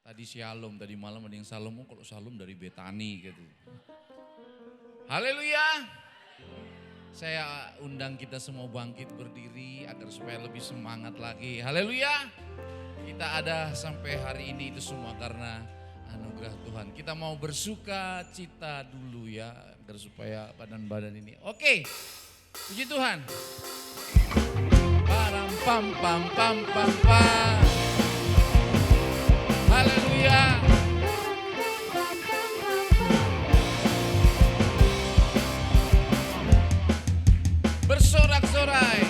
Tadi Shalom, tadi malam ada yang Shalom, kalau Shalom dari Betani gitu. Haleluya. Saya undang kita semua bangkit berdiri agar supaya lebih semangat lagi. Haleluya. Kita ada sampai hari ini itu semua karena anugerah Tuhan. Kita mau bersuka cita dulu ya agar supaya badan-badan ini. Oke. Puji Tuhan. Param pam pam pam pam pam. Haleluya. Bersorak-sorai,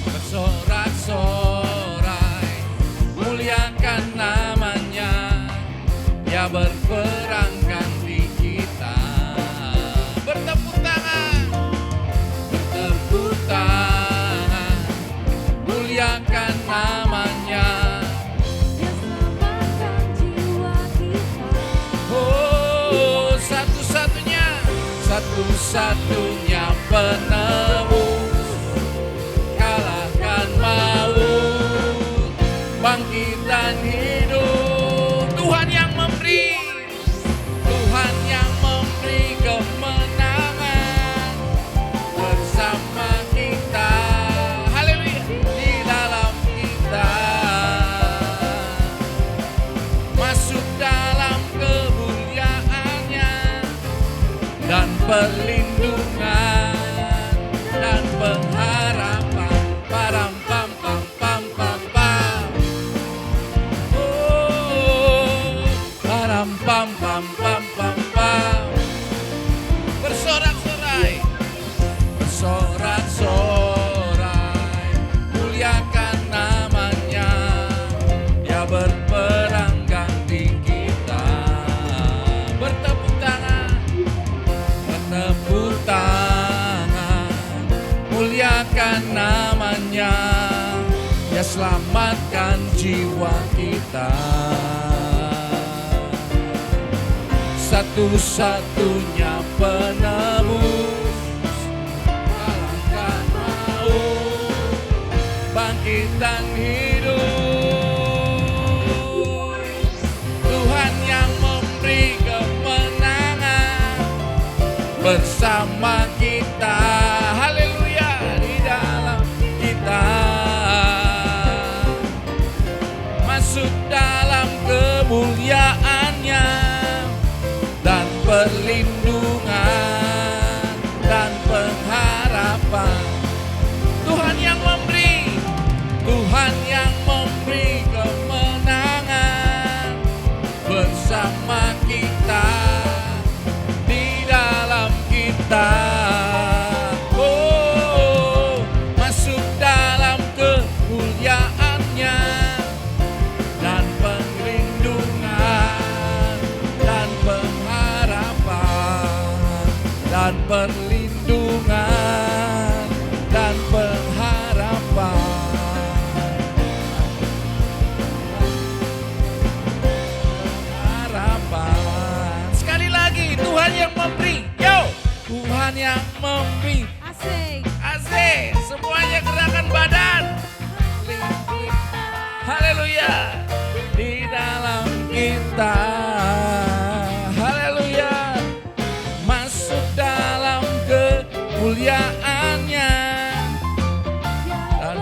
bersorak-sorai, muliakan namanya, ya berperang ganti kita. Bertepuk tangan, bertepuk tangan, muliakan namanya. Oh, satu-satunya, satu-satunya penebus, kalahkan maut, bangkit dan hidup. Tuhan yang memberi, Tuhan yang memberi kemenangan bersama kita. Haleluya, di dalam kita masuk dalam kemuliaannya dan perlindungan dan pengharapan. Param pam pam pam pam pam. Oh, param pam pam pam pam pam. Bersorak-sorai, bersorak-sorai, muliakan namanya, ya berperang ganti kita. Bertepuk tangan, bertepuk tangan, muliakan namanya, ya selamatkan jiwa kita. Satu-satunya penebus, kalahkan maut, bangkit dan hidup. Tuhan yang memberi kemenangan bersama kita. Haleluya, di dalam kita masuk dalam kemuliaannya dan perlindungan dan pengharapan. Tuhan yang memberi, Tuhan yang memberi kemenangan bersama kita, di dalam kita. Oh, masuk dalam kemuliaannya dan perlindungan dan pengharapan dan perlindungan dan pengharapan. Harapan. Sekali lagi, Tuhan yang memberi. Yo, Tuhan yang memberi. Asik. Asik, semuanya gerakan badan. Haleluya, di dalam kita. Haleluya, masuk dalam kemuliaannya. Dan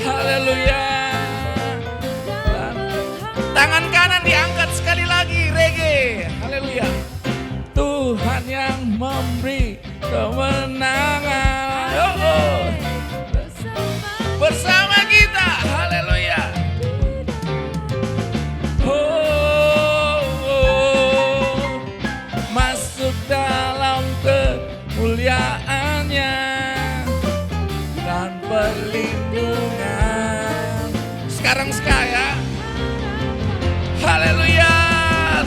haleluya. Dan tangan kanan diangkat sekali lagi, reggae. Haleluya. Tuhan yang memberi kemenangan. Oh, oh. Bersama kita. Haleluya. Oh, oh. Masuk dalam kemuliaannya dan perlindungan. Sekarang sekaya. Haleluya.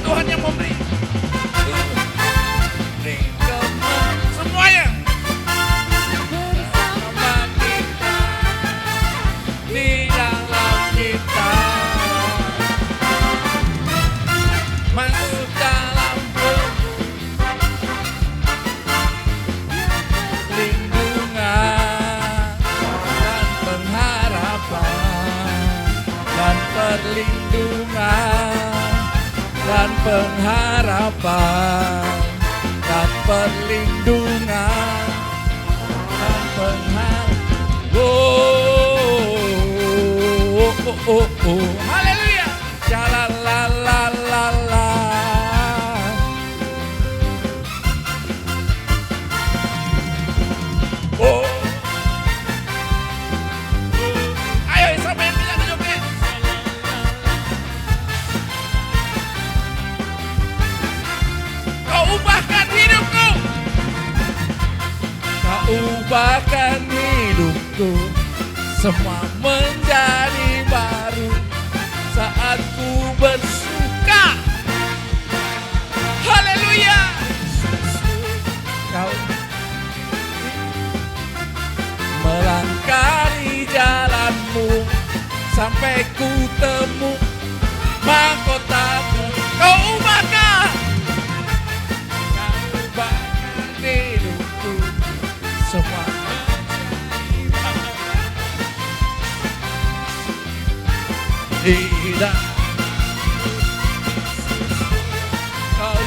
Tuhan yang memberi. Semuanya. Bersama kita, di dalam kita, masuk dalam perlindungan dan pengharapan dan perlindungan pengharapan dan perlindungan dan pengharapan. Haleluya. Jalalalala. Ayo sampai yang bisa joget. Kau ubahkan hidupku. Kau ubahkan hidupku. Semua menjadi baru saat ku bersuka. Haleluya. Kau melangkah di jalanmu sampai ku temu mahkotamu. Kau ubahkan hidupku. Semua tidak kau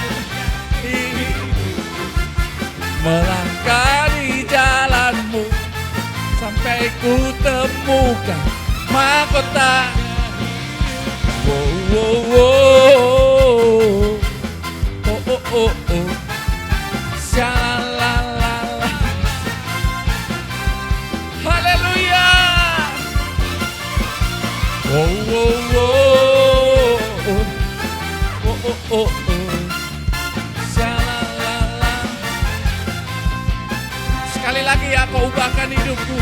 melangkah di jalanmu sampai ku temukan mahkota. Shalalala. Haleluya. Shalalala. Sekali lagi ya, kau ubahkan hidupku.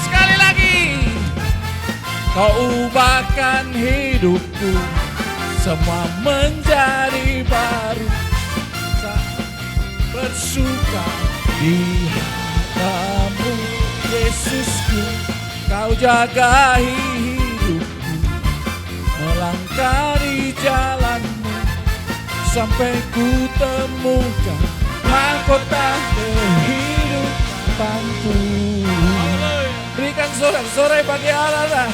Sekali lagi. Kau ubahkan hidupku. Semua menjadi baru saat bersuka di hadamu. Yesusku, kau jaga hidupku, melangkah di jalanmu sampai ku temukan mahkota kehidupanku. Berikan sorak-sorai bagi Allah,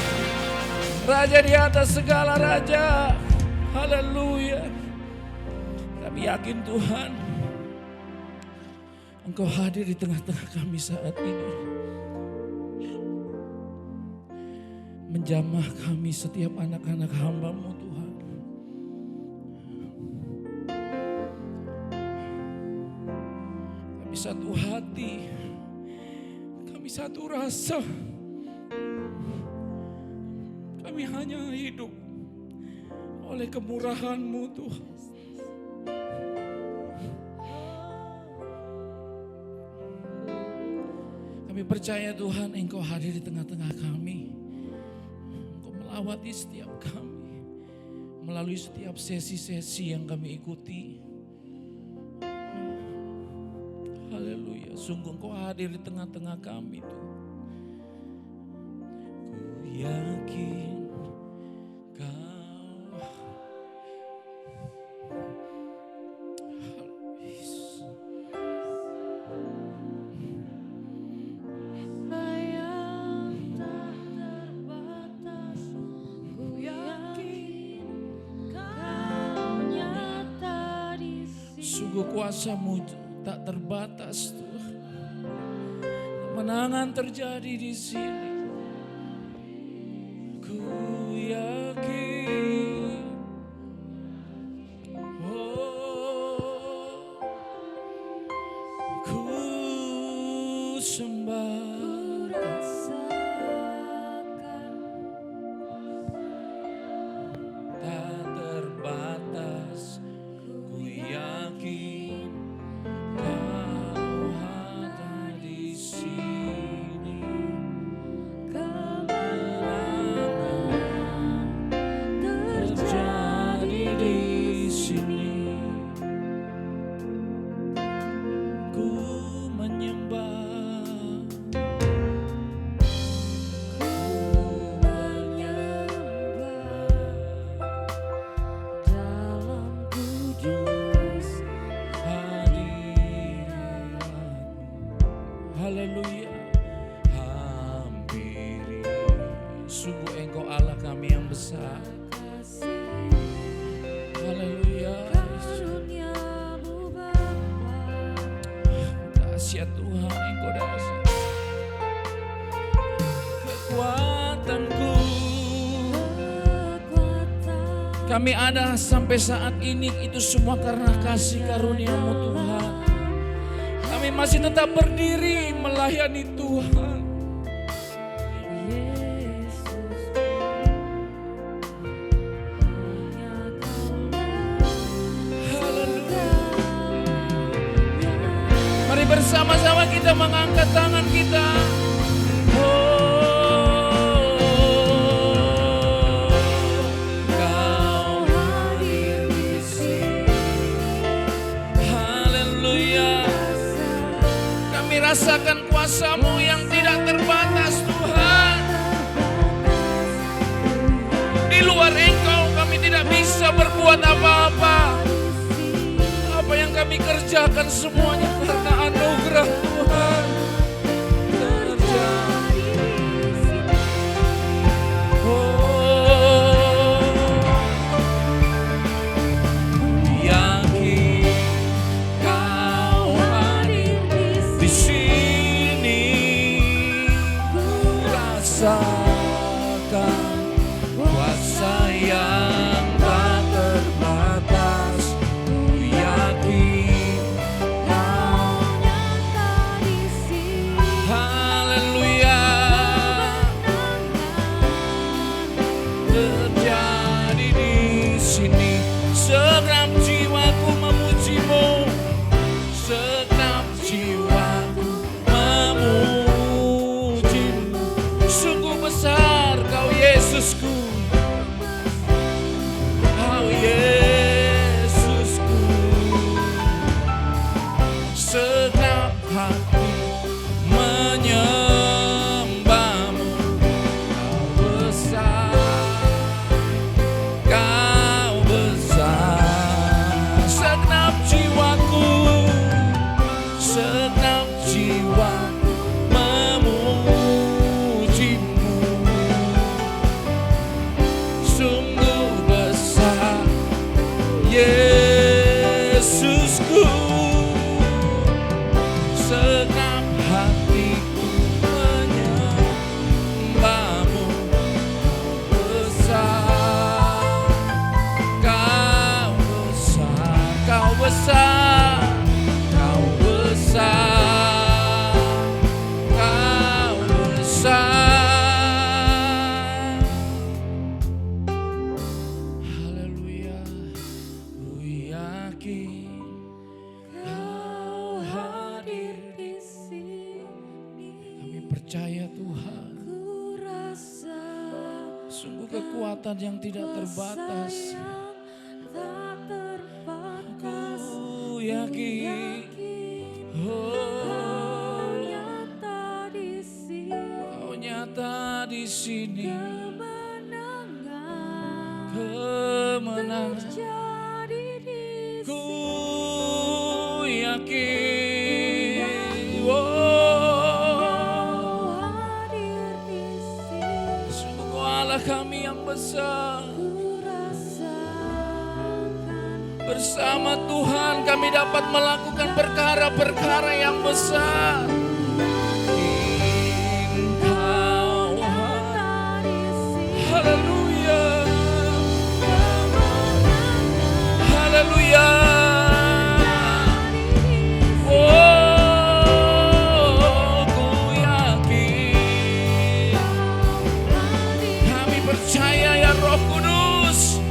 Raja di atas segala raja. Haleluya. Kami yakin Tuhan, Engkau hadir di tengah-tengah kami saat ini. Menjamah kami setiap anak-anak hamba-Mu Tuhan. Kami satu hati, kami satu rasa. Kami hanya hidup oleh kemurahan-Mu Tuhan. Kami percaya Tuhan, Engkau hadir di tengah-tengah kami. Engkau melawati setiap kami melalui setiap sesi-sesi yang kami ikuti. Haleluya, sungguh Engkau hadir di tengah-tengah kami Tuhan. Ku yakin kuasa-Mu tak terbatas Tuhan. Kemenangan terjadi di sini. Ku yakin. Oh, ku sembah. Tak terbatas. Ku yakin. Haleluya. Hampiri. Sungguh Engkau Allah kami yang besar. Ya Tuhan, Engkau dahsyat. Kekuatanku, kami ada sampai saat ini itu semua karena kasih karunia-Mu Tuhan. Kami masih tetap berdiri melayani Tuhan. Mari bersama-sama kita mengangkat tangan kita. Kau hadir di sini. Haleluya. Kami rasakan kuasa-Mu yang tidak terbatas Tuhan. Di luar Engkau kami tidak bisa berbuat apa-apa. Apa yang kami kerjakan semuanya karena anugerah Tuhan terjadi. Yakin Kau hadir di sini, ku rasakan kuasa yang tak terbatas. Segenap jiwaku memuji-Mu, segenap jiwaku memuji-Mu. Sungguh besar Kau Yesusku, Kau Yesusku. Segenap hati menyembah-Mu, Kau besar. Segenap jiwa memuji-Mu, sungguh besar Yesusku. Segenap hatiku menyembah-Mu, besar, Kau besar, Kau besar. Kau besar. Haleluya. Ku yakin Kau hadir di sini. Kami percaya Tuhan, sungguh kekuatan yang tidak terbatas. Ku yakin Kau nyata di sini. Kemenangan ku yakin. Sungguh Kau Allah kami yang besar. Bersama Tuhan kami dapat melakukan perkara-perkara yang besar. Engkau haleluya, haleluya. Oh, ku yakin, kami percaya ya Roh Kudus,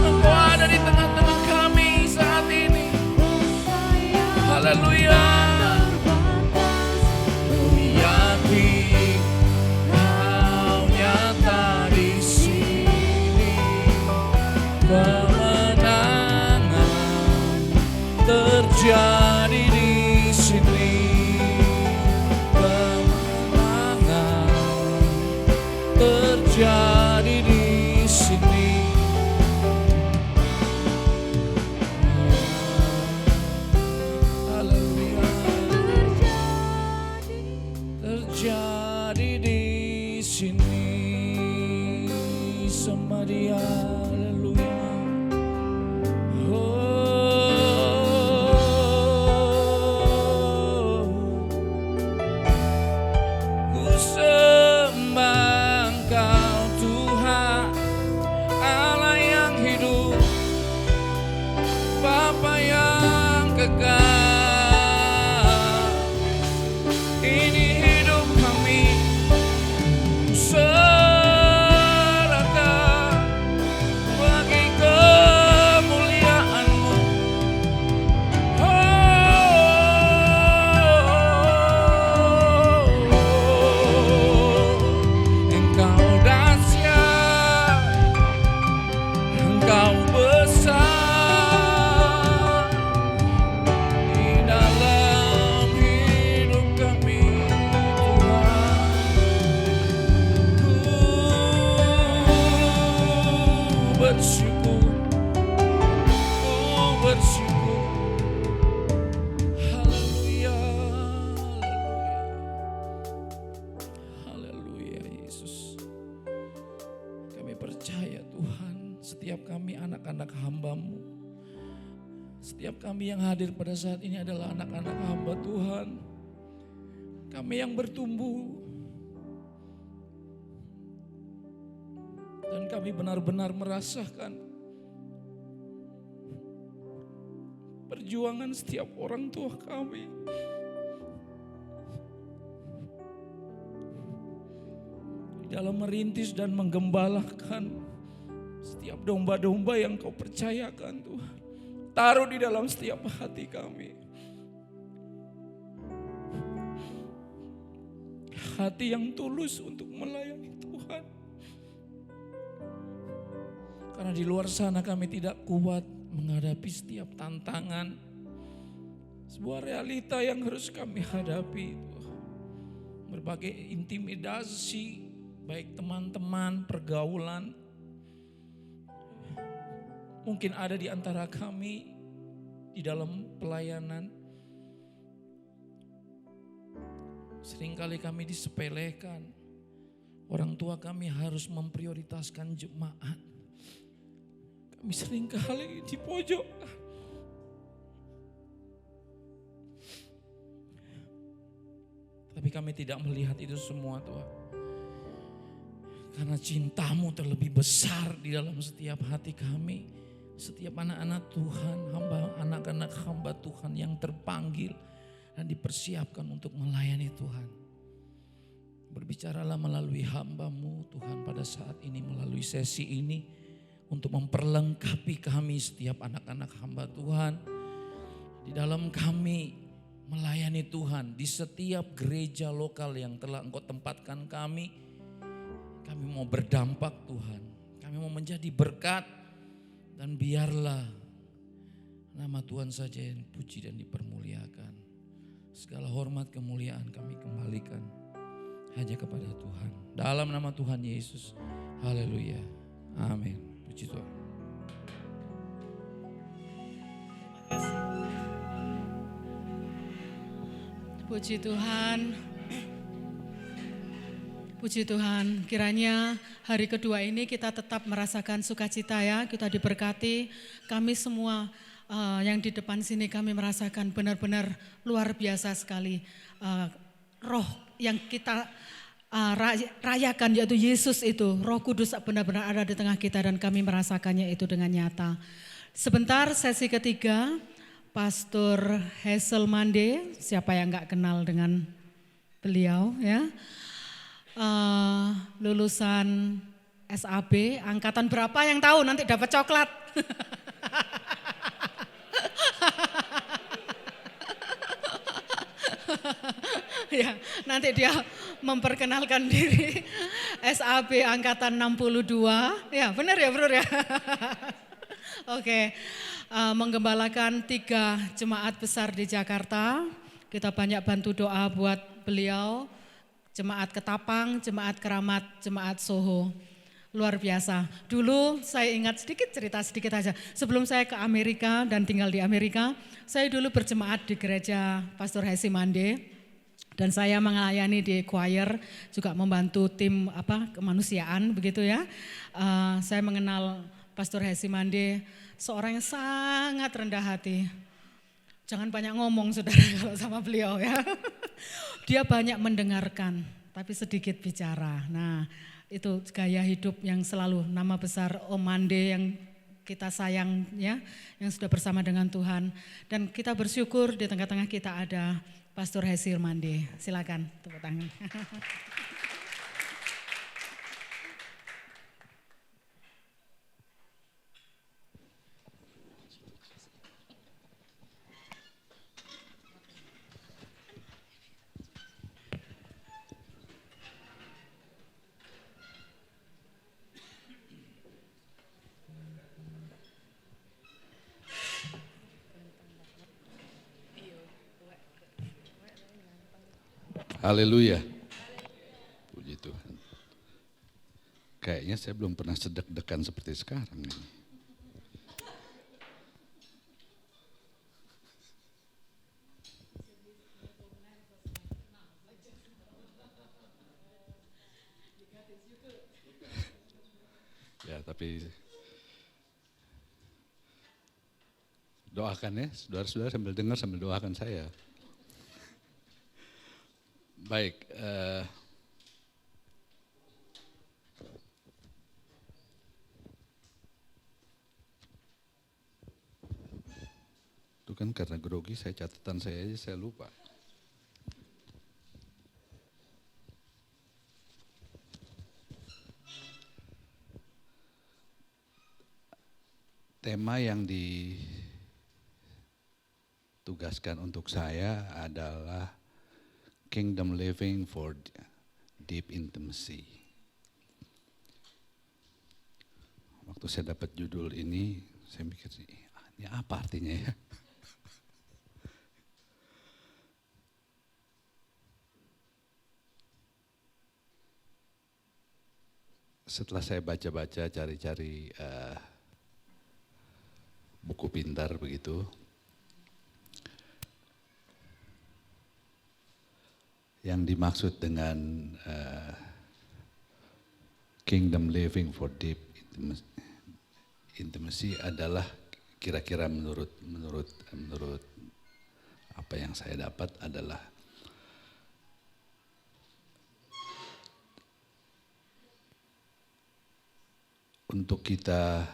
Engkau ada di tengah-tengah kami saat ini. Haleluya. percaya Tuhan, setiap kami anak-anak hamba-Mu, setiap kami yang hadir pada saat ini adalah anak-anak hamba Tuhan. Kami yang bertumbuh dan kami benar-benar merasakan perjuangan setiap orang tua kami. Dalam merintis dan menggembalakan setiap domba-domba yang Kau percayakan Tuhan. Taruh di dalam setiap hati kami. Hati yang tulus untuk melayani Tuhan. Karena di luar sana kami tidak kuat menghadapi setiap tantangan. Sebuah realita yang harus kami hadapi. Berbagai intimidasi, baik teman-teman, pergaulan. Mungkin ada di antara kami di dalam pelayanan. Seringkali kami disepelekan. Orang tua kami harus memprioritaskan jemaat. Kami seringkali dipojokkan. Tapi kami tidak melihat itu semua Tuhan. Karena cinta-Mu terlebih besar di dalam setiap hati kami. Setiap anak-anak Tuhan, anak-anak hamba Tuhan yang terpanggil dan dipersiapkan untuk melayani Tuhan. Berbicaralah melalui hamba-Mu Tuhan pada saat ini, melalui sesi ini, untuk memperlengkapi kami setiap anak-anak hamba Tuhan. Di dalam kami melayani Tuhan, di setiap gereja lokal yang telah Engkau tempatkan kami mau berdampak Tuhan. Kami mau menjadi berkat. Dan biarlah nama Tuhan saja yang puji dan dipermuliakan. Segala hormat kemuliaan kami kembalikan hanya kepada Tuhan. Dalam nama Tuhan Yesus. Haleluya. Amin. Puji Tuhan. Puji Tuhan. Puji Tuhan, kiranya hari kedua ini kita tetap merasakan sukacita ya, kita diberkati. Kami semua yang di depan sini kami merasakan benar-benar luar biasa sekali. Roh yang kita rayakan yaitu Yesus itu, Roh Kudus benar-benar ada di tengah kita dan kami merasakannya itu dengan nyata. Sebentar sesi ketiga, Pastor Hazel Mande, siapa yang gak kenal dengan beliau ya. Lulusan SAB, angkatan berapa yang tahu nanti dapat coklat. Ya, nanti dia memperkenalkan diri. SAB angkatan 62. Ya, benar ya, Bro ya. Oke. Menggembalakan 3 jemaat besar di Jakarta. Kita banyak bantu doa buat beliau. Jemaat Ketapang, Jemaat Keramat, Jemaat Soho. Luar biasa. Dulu saya ingat cerita sedikit aja. Sebelum saya ke Amerika dan tinggal di Amerika, saya dulu berjemaat di gereja Pastor Hesi Mande. Dan saya melayani di choir, juga membantu tim kemanusiaan begitu ya. Saya mengenal Pastor Hesi Mande, seorang yang sangat rendah hati. Jangan banyak ngomong saudara kalau sama beliau ya. Dia banyak mendengarkan tapi sedikit bicara. Nah itu gaya hidup yang selalu nama besar Om Mande yang kita sayang ya. Yang sudah bersama dengan Tuhan. Dan kita bersyukur di tengah-tengah kita ada Pastor Hesi Mande. Silakan tepuk tangan. Haleluya. Puji Tuhan. Kayaknya saya belum pernah sedek-dekan seperti sekarang ini. Ya, tapi doakan ya, saudara-saudara sambil dengar sambil doakan saya. Baik, itu kan karena grogi catatan saya aja saya lupa. Tema yang ditugaskan untuk saya adalah Kingdom Living for Deep Intimacy. Waktu saya dapat judul ini, saya mikir, ini apa artinya ya? Setelah saya baca-baca, cari-cari buku pintar begitu, yang dimaksud dengan Kingdom Living for Deep Intimacy adalah kira-kira menurut apa yang saya dapat adalah untuk kita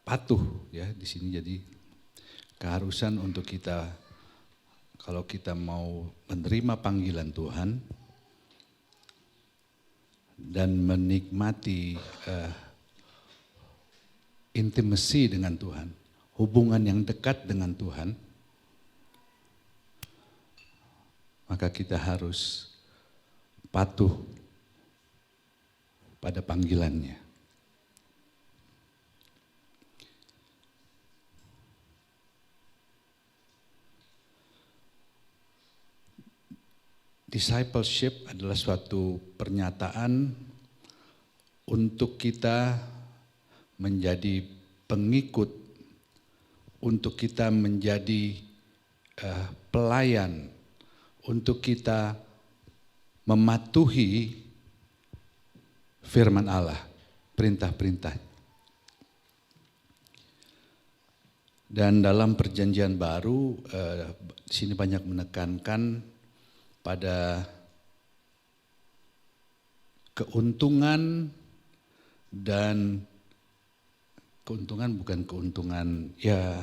patuh ya di sini, jadi keharusan untuk kita kalau kita mau menerima panggilan Tuhan dan menikmati intimasi dengan Tuhan, hubungan yang dekat dengan Tuhan, maka kita harus patuh pada panggilannya. Discipleship adalah suatu pernyataan untuk kita menjadi pengikut, untuk kita menjadi pelayan, untuk kita mematuhi firman Allah, perintah-perintah. Dan dalam perjanjian baru, di sini banyak menekankan pada keuntungan, dan keuntungan bukan keuntungan ya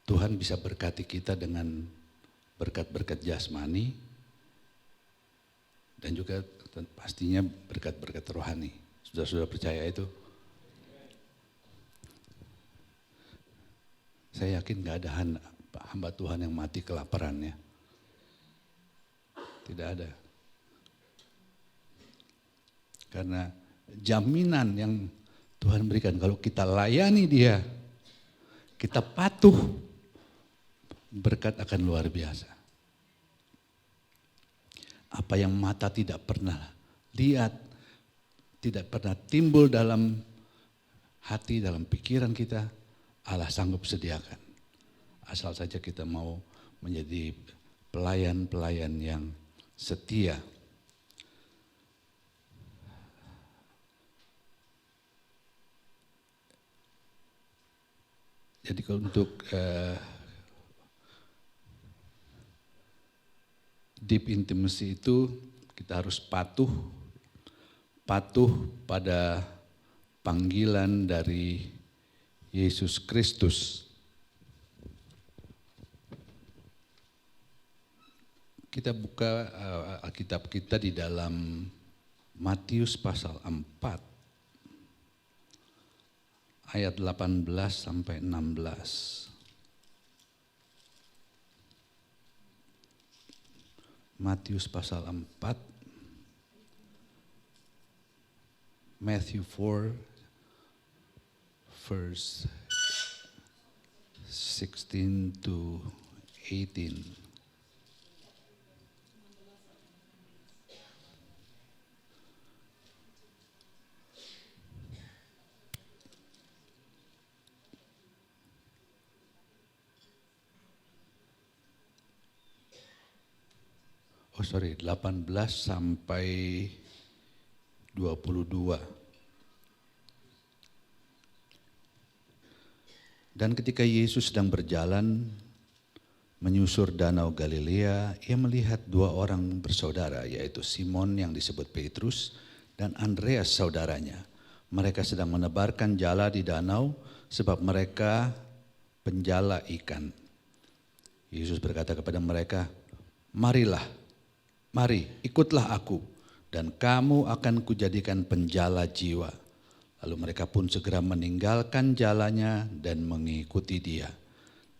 Tuhan bisa berkati kita dengan berkat-berkat jasmani dan juga pastinya berkat-berkat rohani. Sudah percaya itu? Saya yakin gak ada hamba Tuhan yang mati kelaparan ya. Tidak ada. Karena jaminan yang Tuhan berikan kalau kita layani Dia, kita patuh, berkat akan luar biasa. Apa yang mata tidak pernah lihat, tidak pernah timbul dalam hati, dalam pikiran kita, Allah sanggup sediakan. Asal saja kita mau menjadi pelayan-pelayan yang setia. Jadi kalau untuk deep intimacy itu kita harus patuh pada panggilan dari Yesus Kristus. Kita buka Alkitab kita di dalam Matius pasal 4 ayat 18 sampai 16. Matius pasal 4, Matthew 4 verse 16 to 18. Oh sorry, 18 sampai 22. Dan ketika Yesus sedang berjalan menyusur danau Galilea, ia melihat dua orang bersaudara, yaitu Simon yang disebut Petrus dan Andreas saudaranya. Mereka sedang menebarkan jala di danau sebab mereka penjala ikan. Yesus berkata kepada mereka, mari ikutlah aku dan kamu akan kujadikan penjala jiwa. Lalu mereka pun segera meninggalkan jalannya dan mengikuti dia.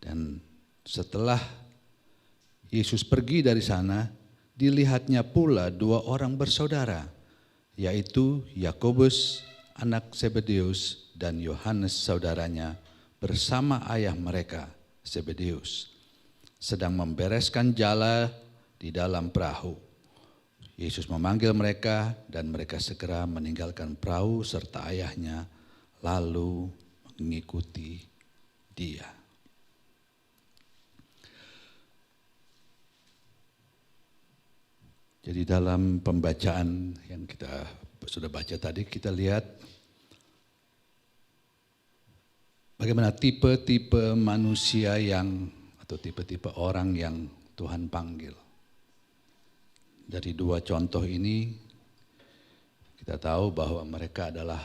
Dan setelah Yesus pergi dari sana, dilihatnya pula dua orang bersaudara, yaitu Yakobus anak Zebedeus dan Yohanes saudaranya bersama ayah mereka Zebedeus, sedang membereskan jala di dalam perahu. Yesus memanggil mereka dan mereka segera meninggalkan perahu serta ayahnya lalu mengikuti dia. Jadi dalam pembacaan yang kita sudah baca tadi, kita lihat bagaimana tipe-tipe manusia atau tipe-tipe orang yang Tuhan panggil. Dari dua contoh ini kita tahu bahwa mereka adalah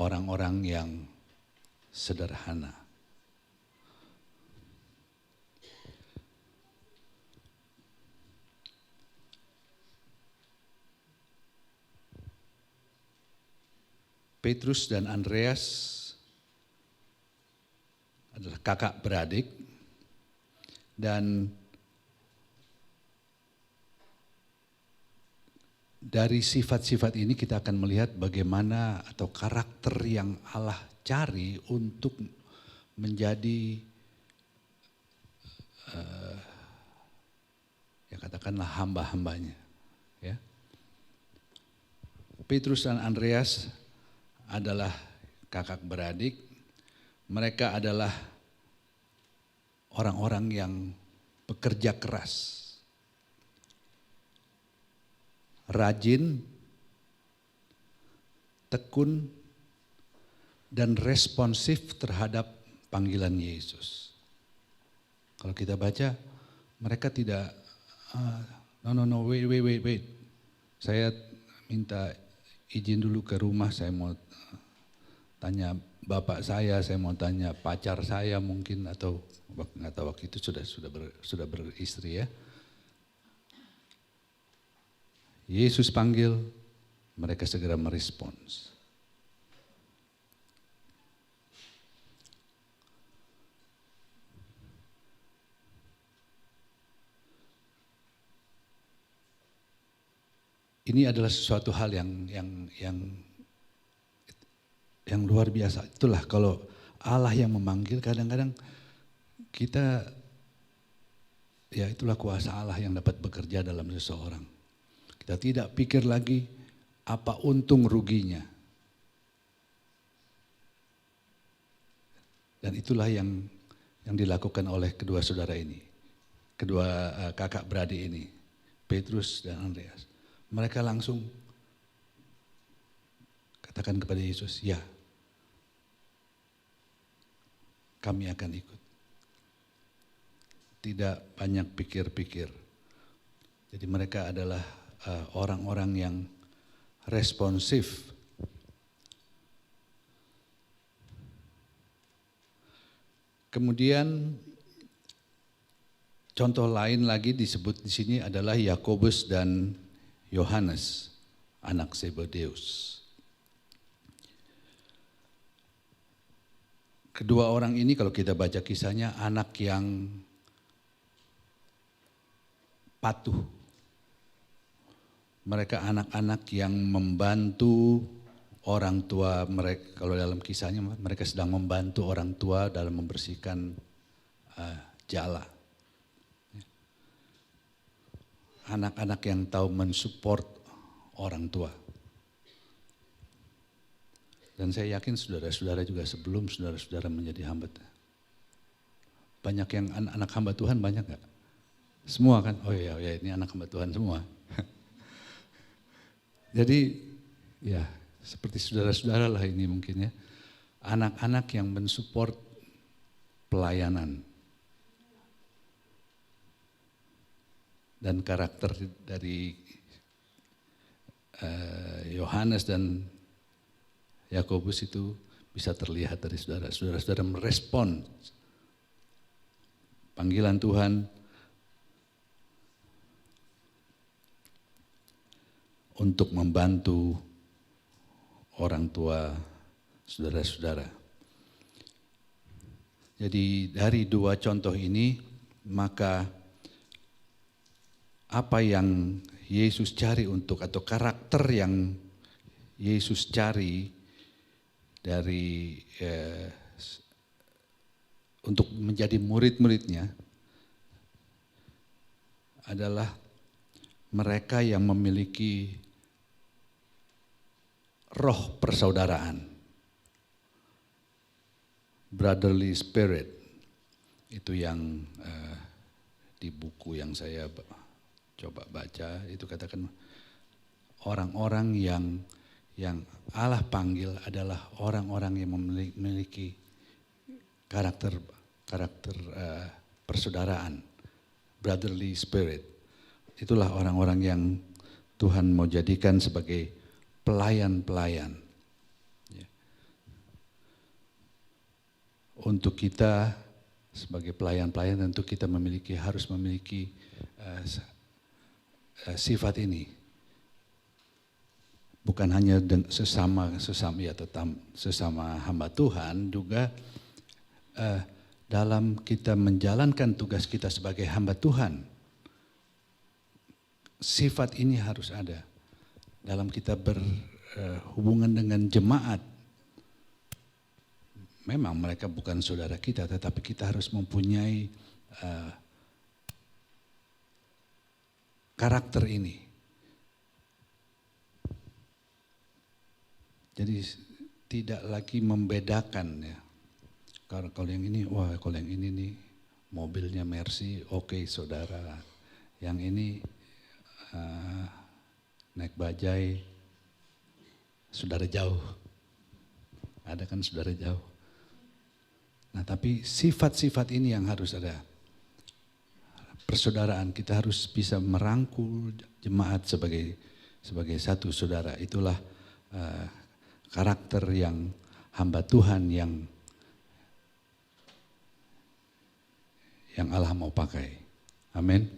orang-orang yang sederhana. Petrus dan Andreas adalah kakak beradik dan dari sifat-sifat ini kita akan melihat bagaimana atau karakter yang Allah cari untuk menjadi ya katakanlah hamba-hambanya. Ya. Petrus dan Andreas adalah kakak beradik. Mereka adalah orang-orang yang bekerja keras, rajin, tekun, dan responsif terhadap panggilan Yesus. Kalau kita baca, mereka tidak, wait. Saya minta izin dulu ke rumah, saya mau tanya bapak saya mau tanya pacar saya mungkin, atau nggak tahu waktu itu sudah beristri ya. Yesus panggil, mereka segera merespons. Ini adalah sesuatu hal yang luar biasa. Itulah kalau Allah yang memanggil, kadang-kadang kita, ya itulah kuasa Allah yang dapat bekerja dalam seseorang. Kita tidak pikir lagi apa untung ruginya. Dan itulah yang dilakukan oleh kedua saudara ini. Kedua kakak beradik ini, Petrus dan Andreas. Mereka langsung katakan kepada Yesus, ya, kami akan ikut. Tidak banyak pikir-pikir. Jadi mereka adalah orang-orang yang responsif. Kemudian contoh lain lagi disebut di sini adalah Yakobus dan Yohanes, anak Zebedeus. Kedua orang ini kalau kita baca kisahnya anak yang patuh. Mereka anak-anak yang membantu orang tua mereka. Kalau dalam kisahnya mereka sedang membantu orang tua dalam membersihkan jala. Anak-anak yang tahu mensupport orang tua. Dan saya yakin saudara-saudara juga sebelum saudara-saudara menjadi hamba. Banyak yang anak hamba Tuhan, banyak gak? Semua kan? Oh iya ini anak hamba Tuhan semua. Jadi ya seperti saudara-saudara lah ini mungkin ya. Anak-anak yang mensupport pelayanan. Dan karakter dari Yohanes dan Yakobus itu bisa terlihat dari saudara. Saudara-saudara merespon panggilan Tuhan untuk membantu orang tua saudara-saudara. Jadi dari dua contoh ini, maka apa yang Yesus cari atau karakter yang Yesus cari dari untuk menjadi murid-muridnya adalah mereka yang memiliki roh persaudaraan, brotherly spirit. Itu yang di buku yang saya coba baca itu katakan orang-orang yang Allah panggil adalah orang-orang yang memiliki karakter persaudaraan, brotherly spirit. Itulah orang-orang yang Tuhan mau jadikan sebagai pelayan-pelayan. Ya. Untuk kita sebagai pelayan-pelayan tentu kita harus memiliki sifat ini. Bukan hanya sesama hamba Tuhan, juga dalam kita menjalankan tugas kita sebagai hamba Tuhan. Sifat ini harus ada dalam kita berhubungan dengan jemaat. Memang mereka bukan saudara kita, tetapi kita harus mempunyai karakter ini. Jadi tidak lagi membedakan ya. Kalau yang ini, kalau yang ini nih mobilnya Mercy, oke, saudara. Yang ini naik bajai, saudara jauh. Ada kan saudara jauh. Nah tapi sifat-sifat ini yang harus ada. Persaudaraan, kita harus bisa merangkul jemaat sebagai satu saudara. Itulah karakter yang hamba Tuhan yang Allah mau pakai. Amin.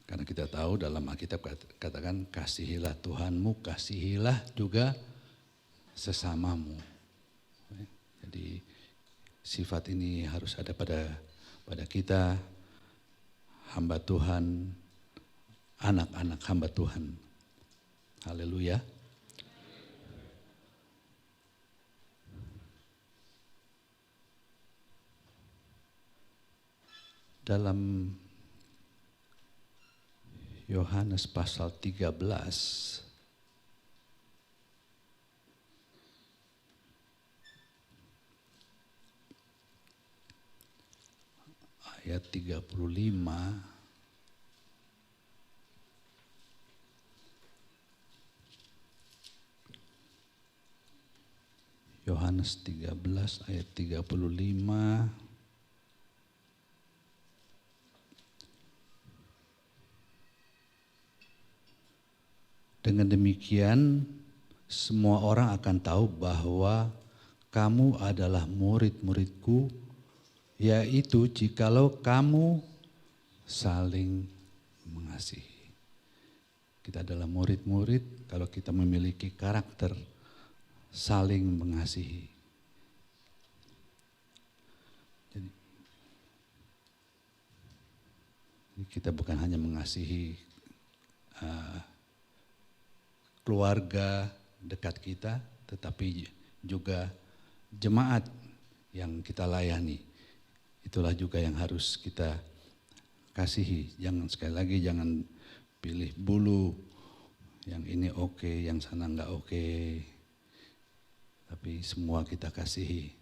Karena kita tahu dalam Alkitab katakan kasihilah Tuhanmu, kasihilah juga sesamamu. Jadi sifat ini harus ada pada kita, hamba Tuhan, anak-anak hamba Tuhan. Haleluya. Dalam Yohanes pasal 13 ayat 35 Yohanes 13 ayat 35 Dengan demikian semua orang akan tahu bahwa kamu adalah murid-muridku, yaitu jikalau kamu saling mengasihi. Kita adalah murid-murid kalau kita memiliki karakter saling mengasihi. Jadi kita bukan hanya mengasihi keluarga dekat kita, tetapi juga jemaat yang kita layani. Itulah juga yang harus kita kasihi. Sekali lagi jangan pilih bulu, yang ini oke, yang sana enggak oke. Tapi semua kita kasihi.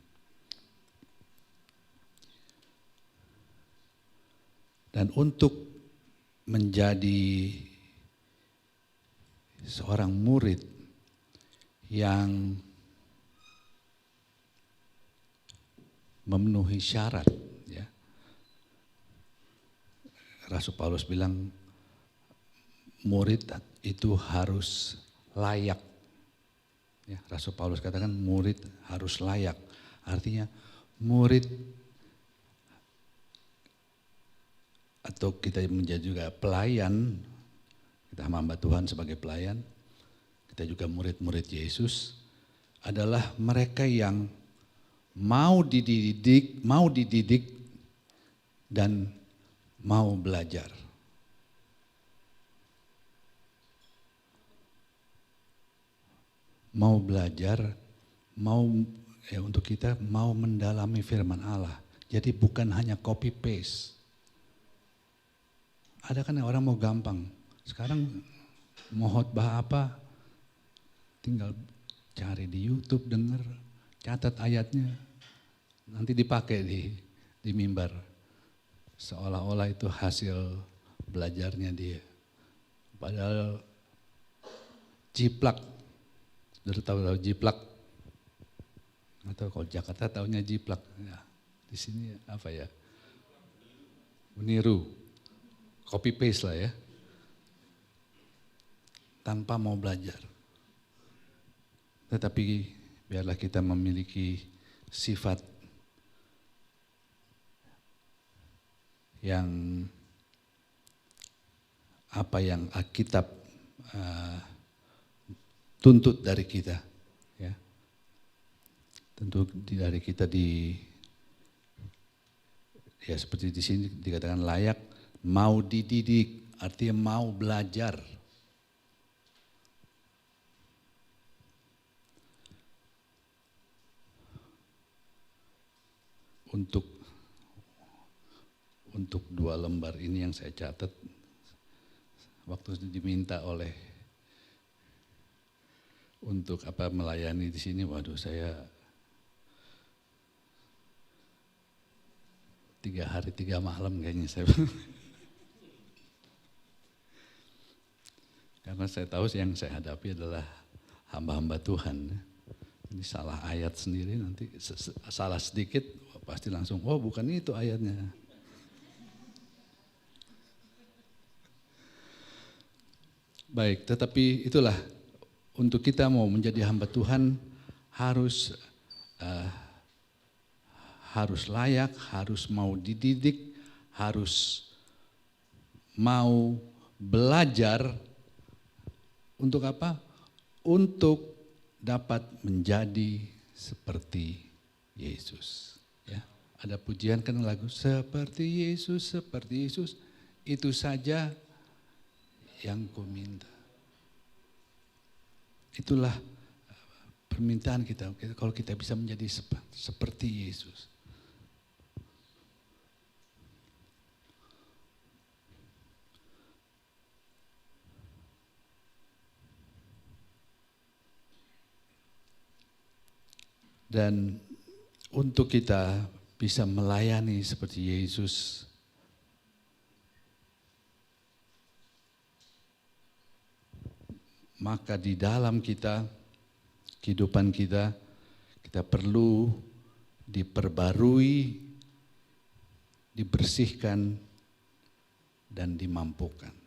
Dan Dan untuk menjadi seorang murid yang memenuhi syarat, ya. Rasul Paulus bilang murid itu harus layak. Ya, Rasul Paulus katakan murid harus layak. Artinya murid atau kita menjadi juga pelayan, kita hamba Tuhan sebagai pelayan, kita juga murid-murid Yesus, adalah mereka yang mau dididik dan mau belajar. Mau belajar, untuk kita mau mendalami firman Allah. Jadi bukan hanya copy paste. Ada kan orang mau gampang. Sekarang mau khotbah apa, tinggal cari di YouTube, denger, catat ayatnya, nanti dipakai di mimbar. Seolah-olah itu hasil belajarnya dia. Padahal jiplak, udah tahu jiplak? Atau kalau Jakarta taunya jiplak. Ya, di sini apa ya? Meniru. Copy paste lah ya. Tanpa mau belajar. Tetapi biarlah kita memiliki sifat yang apa yang Alkitab tuntut dari kita, ya. Tentu dari kita ya seperti di sini dikatakan layak, mau dididik, artinya mau belajar. Untuk 2 lembar ini yang saya catat, waktu diminta untuk melayani di sini, waduh saya 3 hari 3 malam kayaknya saya. Karena saya tahu yang saya hadapi adalah hamba-hamba Tuhan. Ini salah ayat sendiri, nanti salah sedikit pasti langsung, oh bukan itu ayatnya. Baik, tetapi itulah untuk kita mau menjadi hamba Tuhan harus layak, harus mau dididik, harus mau belajar. Untuk apa? Untuk dapat menjadi seperti Yesus. Ya, ada pujian kan lagu seperti Yesus, itu saja yang ku minta. Itulah permintaan kita, kalau kita bisa menjadi seperti Yesus. Dan untuk kita bisa melayani seperti Yesus, maka di dalam kita, kehidupan kita perlu diperbarui, dibersihkan, dan dimampukan.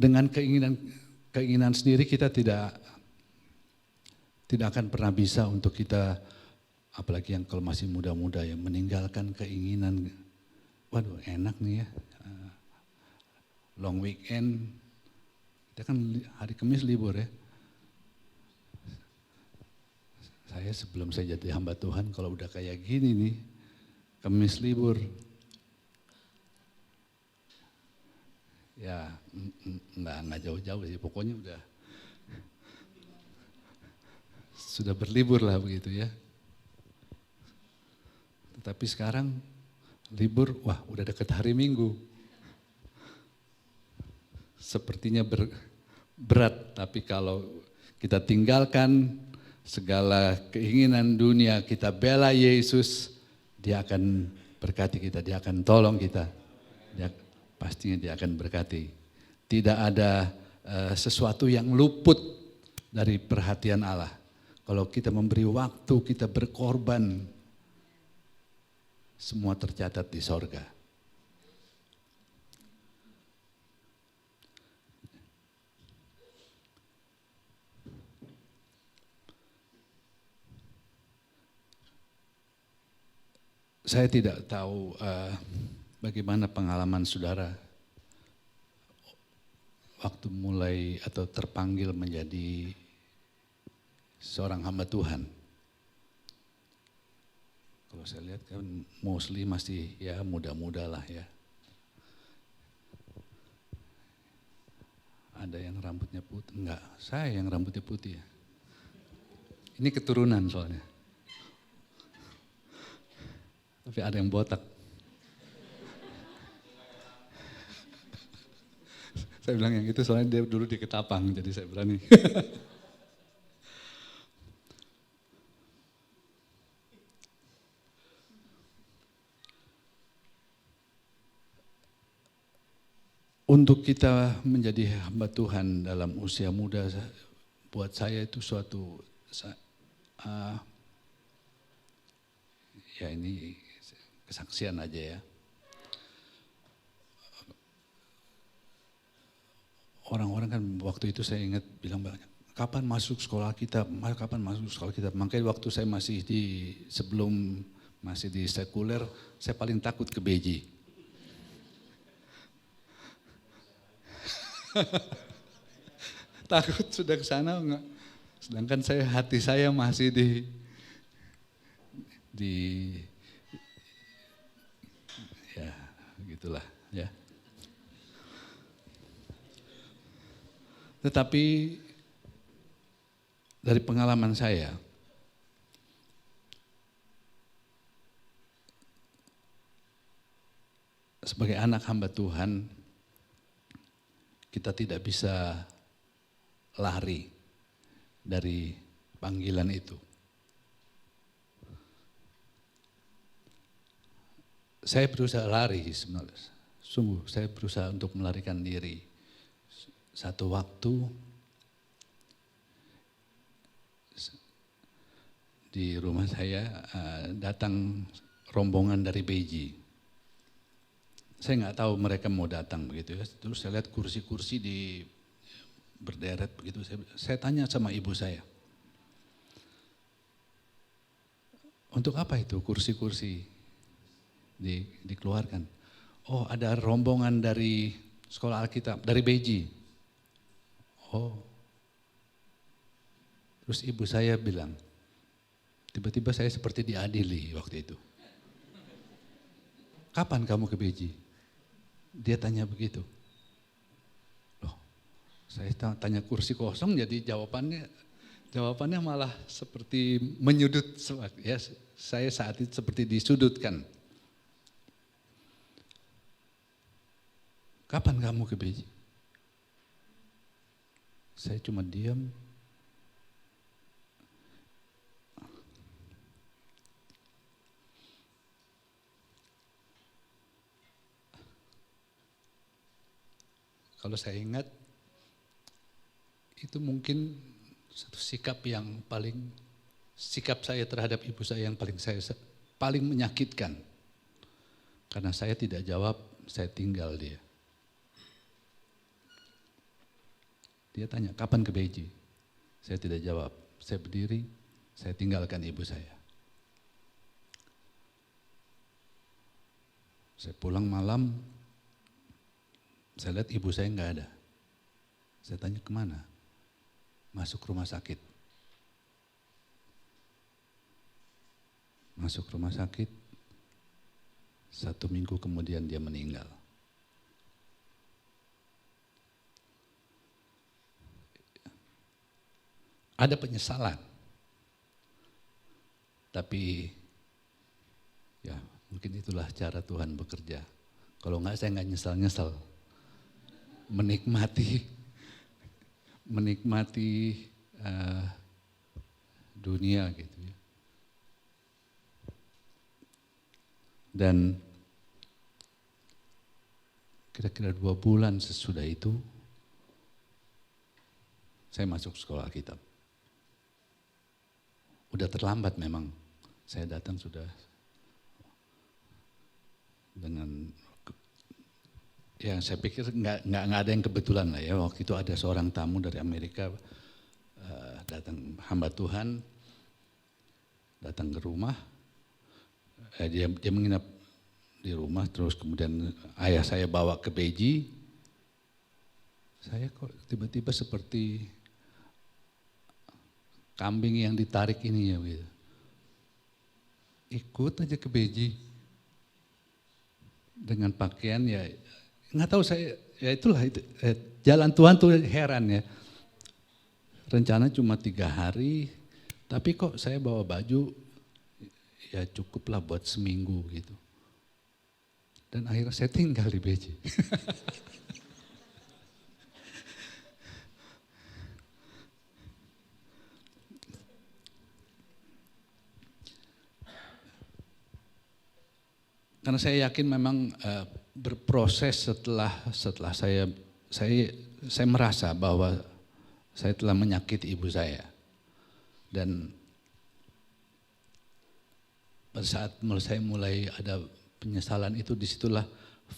Dengan keinginan sendiri kita tidak akan pernah bisa untuk kita, apalagi yang kalau masih muda-muda ya, meninggalkan keinginan. Waduh enak nih ya, long weekend, kita kan hari Kamis libur ya. Saya sebelum saya jadi hamba Tuhan, kalau udah kayak gini nih, Kamis libur, ya nggak jauh-jauh sih, pokoknya sudah berlibur lah begitu ya. Tetapi sekarang libur, wah udah dekat hari Minggu. Sepertinya berat, tapi kalau kita tinggalkan segala keinginan dunia, kita bela Yesus, dia akan berkati kita, dia akan tolong kita. Pastinya dia akan berkati. Tidak ada sesuatu yang luput dari perhatian Allah. Kalau kita memberi waktu, kita berkorban, semua tercatat di sorga. Saya tidak tahu bagaimana pengalaman saudara waktu mulai atau terpanggil menjadi seorang hamba Tuhan. Kalau saya lihat kan mostly masih ya muda-muda lah ya. Ada yang rambutnya putih, enggak, saya yang rambutnya putih ya. Ini keturunan soalnya. Tapi ada yang botak. Saya bilang yang itu soalnya dia dulu di Ketapang, jadi saya berani. Untuk kita menjadi hamba Tuhan dalam usia muda, buat saya itu suatu, ya ini kesaksian aja ya. Orang-orang kan waktu itu saya ingat bilang banyak, kapan masuk sekolah kita, kapan masuk sekolah kita. Makanya waktu saya masih sebelum masih di sekuler, saya paling takut ke BJ. Takut sudah ke sana enggak. Sedangkan hati saya masih ya gitulah ya. Tetapi dari pengalaman saya, sebagai anak hamba Tuhan, kita tidak bisa lari dari panggilan itu. Saya berusaha lari sebenarnya, sungguh saya berusaha untuk melarikan diri. Satu waktu di rumah saya datang rombongan dari Beiji. Saya nggak tahu mereka mau datang begitu ya. Terus saya lihat kursi-kursi berderet begitu. Saya tanya sama ibu saya, untuk apa itu kursi-kursi dikeluarkan? Oh, ada rombongan dari sekolah Alkitab, dari Beiji. Oh, terus ibu saya bilang, tiba-tiba saya seperti diadili waktu itu. Kapan kamu ke Beiji? Dia tanya begitu. Loh, saya tanya kursi kosong, jadi jawabannya malah seperti menyudut. Ya, saya saat itu seperti disudutkan. Kapan kamu ke Beiji? Saya cuma diam. Kalau saya ingat, itu mungkin satu sikap saya terhadap ibu saya yang paling menyakitkan. Karena saya tidak jawab, saya tinggal dia. Dia tanya, kapan ke Beiji? Saya tidak jawab, saya berdiri, saya tinggalkan ibu saya. Saya pulang malam, saya lihat ibu saya nggak ada. Saya tanya kemana? Masuk rumah sakit. Masuk rumah sakit, 1 minggu kemudian dia meninggal. Ada penyesalan. Tapi ya mungkin itulah cara Tuhan bekerja. Kalau enggak saya enggak nyesal-nyesal. Menikmati dunia gitu ya. Dan kira-kira 2 bulan sesudah itu saya masuk sekolah Alkitab. Udah terlambat memang, saya datang sudah dengan, ya saya pikir nggak ada yang kebetulan lah ya. Waktu itu ada seorang tamu dari Amerika datang, hamba Tuhan datang ke rumah, dia menginap di rumah, terus kemudian ayah saya bawa ke Beji. Saya kok tiba-tiba seperti kambing yang ditarik ini ya gitu. Ikut aja ke Beji dengan pakaian ya nggak tahu saya, ya itulah itu, jalan Tuhan tuh heran ya. Rencana cuma 3 hari, tapi kok saya bawa baju ya cukuplah buat seminggu gitu. Dan akhirnya saya tinggal di Beji. Karena saya yakin memang berproses setelah saya merasa bahwa saya telah menyakiti ibu saya. Dan pada saat saya mulai ada penyesalan itu, disitulah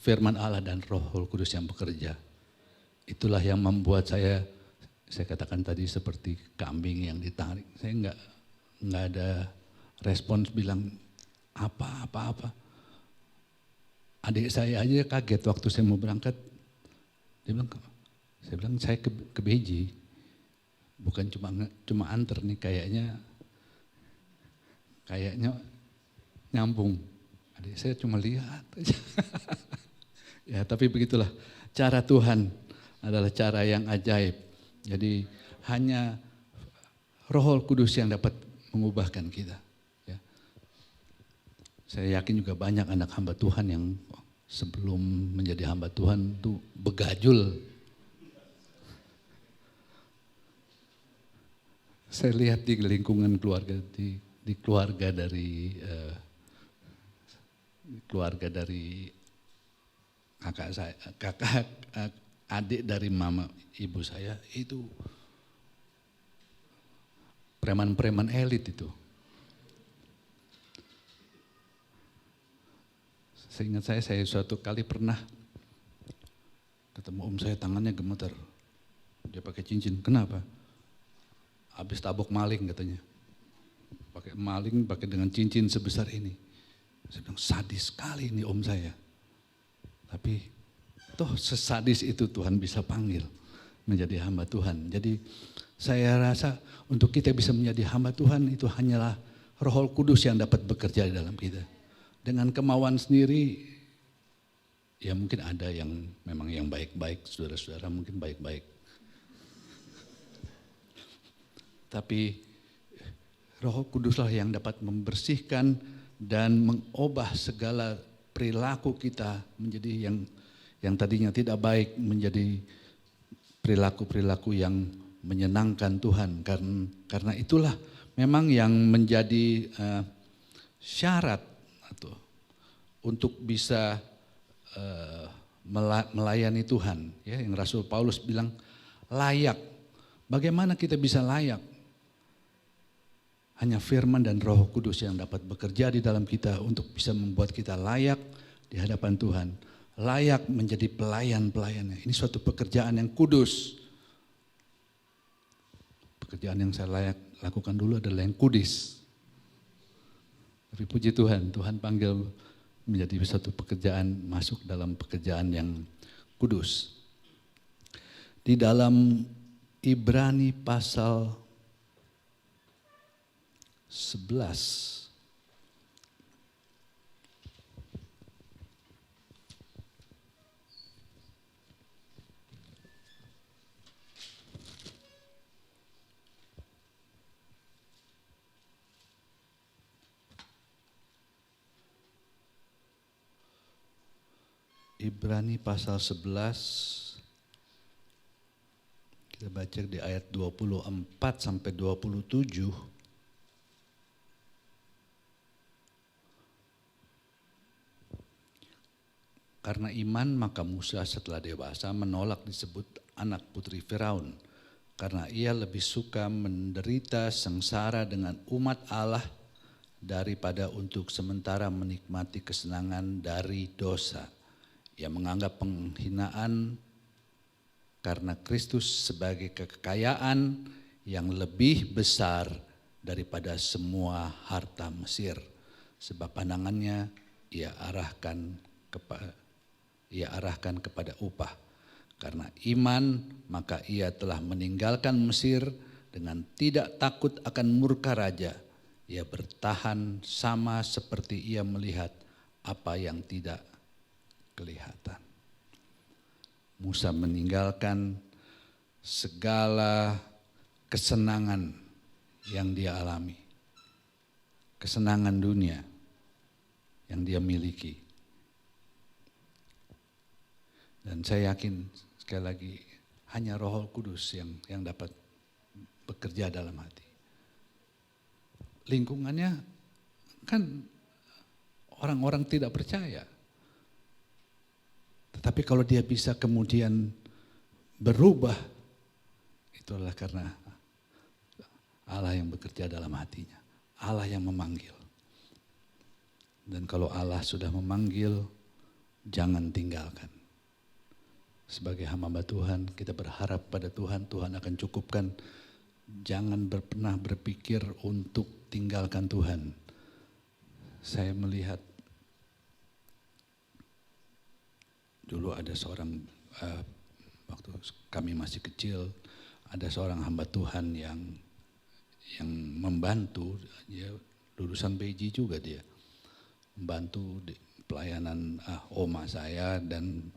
firman Allah dan Roh Kudus yang bekerja. Itulah yang membuat saya katakan tadi seperti kambing yang ditarik. Saya nggak ada respons bilang apa-apa. Adik saya aja kaget waktu saya mau berangkat. Saya bilang saya ke Beji, bukan cuma antar nih, kayaknya nyambung. Adik saya cuma lihat aja. Ya tapi begitulah, cara Tuhan adalah cara yang ajaib. Jadi hanya Roh Kudus yang dapat mengubahkan kita. Ya. Saya yakin juga banyak anak hamba Tuhan yang sebelum menjadi hamba Tuhan itu begajul. Saya lihat di lingkungan keluarga, di keluarga dari kakak adik dari mama ibu saya itu preman-preman elit itu. Seingat saya suatu kali pernah ketemu om saya, tangannya gemeter. Dia pakai cincin, kenapa? Habis tabok maling katanya. Pakai maling, pakai dengan cincin sebesar ini. Saya bilang sadis sekali ini om saya. Tapi toh sesadis itu Tuhan bisa panggil menjadi hamba Tuhan. Jadi saya rasa untuk kita bisa menjadi hamba Tuhan itu hanyalah Roh Kudus yang dapat bekerja di dalam kita. Dengan kemauan sendiri, ya mungkin ada yang memang yang baik-baik, saudara-saudara mungkin baik-baik. Tapi Roh Kuduslah yang dapat membersihkan dan mengubah segala perilaku kita menjadi yang tadinya tidak baik menjadi perilaku-perilaku yang menyenangkan Tuhan. Karena itulah memang yang menjadi syarat untuk bisa melayani Tuhan. Ya, yang Rasul Paulus bilang layak. Bagaimana kita bisa layak? Hanya firman dan Roh Kudus yang dapat bekerja di dalam kita untuk bisa membuat kita layak di hadapan Tuhan. Layak menjadi pelayan-pelayannya. Ini suatu pekerjaan yang kudus. Pekerjaan yang saya layak lakukan dulu adalah yang kudus. Tapi puji Tuhan, Tuhan panggil menjadi satu pekerjaan, masuk dalam pekerjaan yang kudus. Di dalam Ibrani pasal 11. Ibrani pasal 11, Kita baca di ayat 24 sampai 27. Karena iman maka Musa setelah dewasa menolak disebut anak putri Firaun. Karena ia lebih suka menderita sengsara dengan umat Allah daripada untuk sementara menikmati kesenangan dari dosa. Ia menganggap penghinaan karena Kristus sebagai kekayaan yang lebih besar daripada semua harta Mesir. Sebab pandangannya ia arahkan kepada upah. Karena iman maka ia telah meninggalkan Mesir dengan tidak takut akan murka raja. Ia bertahan sama seperti ia melihat apa yang tidak kelihatan. Musa meninggalkan segala kesenangan yang dia alami. Kesenangan dunia yang dia miliki. Dan saya yakin sekali lagi hanya Roh Kudus yang dapat bekerja dalam hati. Lingkungannya kan orang-orang tidak percaya. Tetapi kalau dia bisa kemudian berubah, itu adalah karena Allah yang bekerja dalam hatinya. Allah yang memanggil. Dan kalau Allah sudah memanggil, jangan tinggalkan. Sebagai hamba Tuhan, kita berharap pada Tuhan, Tuhan akan cukupkan. Jangan pernah berpikir untuk tinggalkan Tuhan. Saya melihat dulu ada seorang, waktu kami masih kecil, ada seorang hamba Tuhan yang membantu, dia lulusan PJ juga dia. Membantu di pelayanan oma saya dan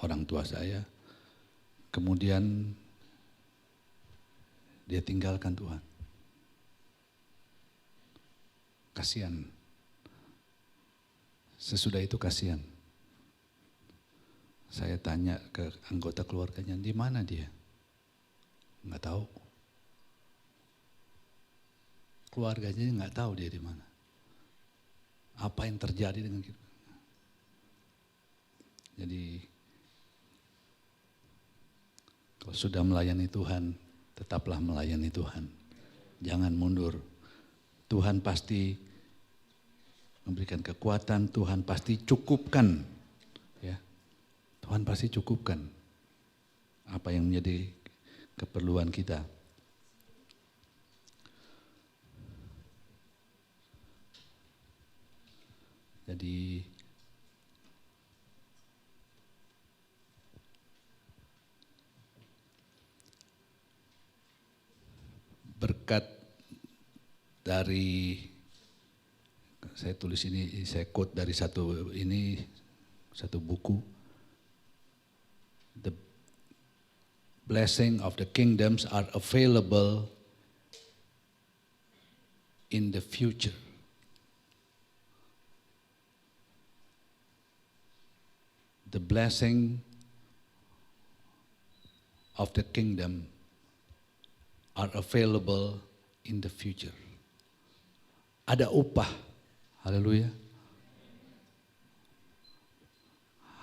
orang tua saya. Kemudian dia tinggalkan Tuhan. Kasihan. Sesudah itu kasihan. Saya tanya ke anggota keluarganya, di mana dia? Nggak tahu. Keluarganya nggak tahu dia di mana. Apa yang terjadi dengan kita? Jadi kalau sudah melayani Tuhan, tetaplah melayani Tuhan. Jangan mundur. Tuhan pasti memberikan kekuatan, Tuhan pasti cukupkan. Ya. Tuhan pasti cukupkan apa yang menjadi keperluan kita. Jadi berkat dari, saya tulis ini, saya quote dari satu buku. The blessing of the kingdoms are available in the future. The blessing of the kingdom are available in the future. Ada upah. Haleluya.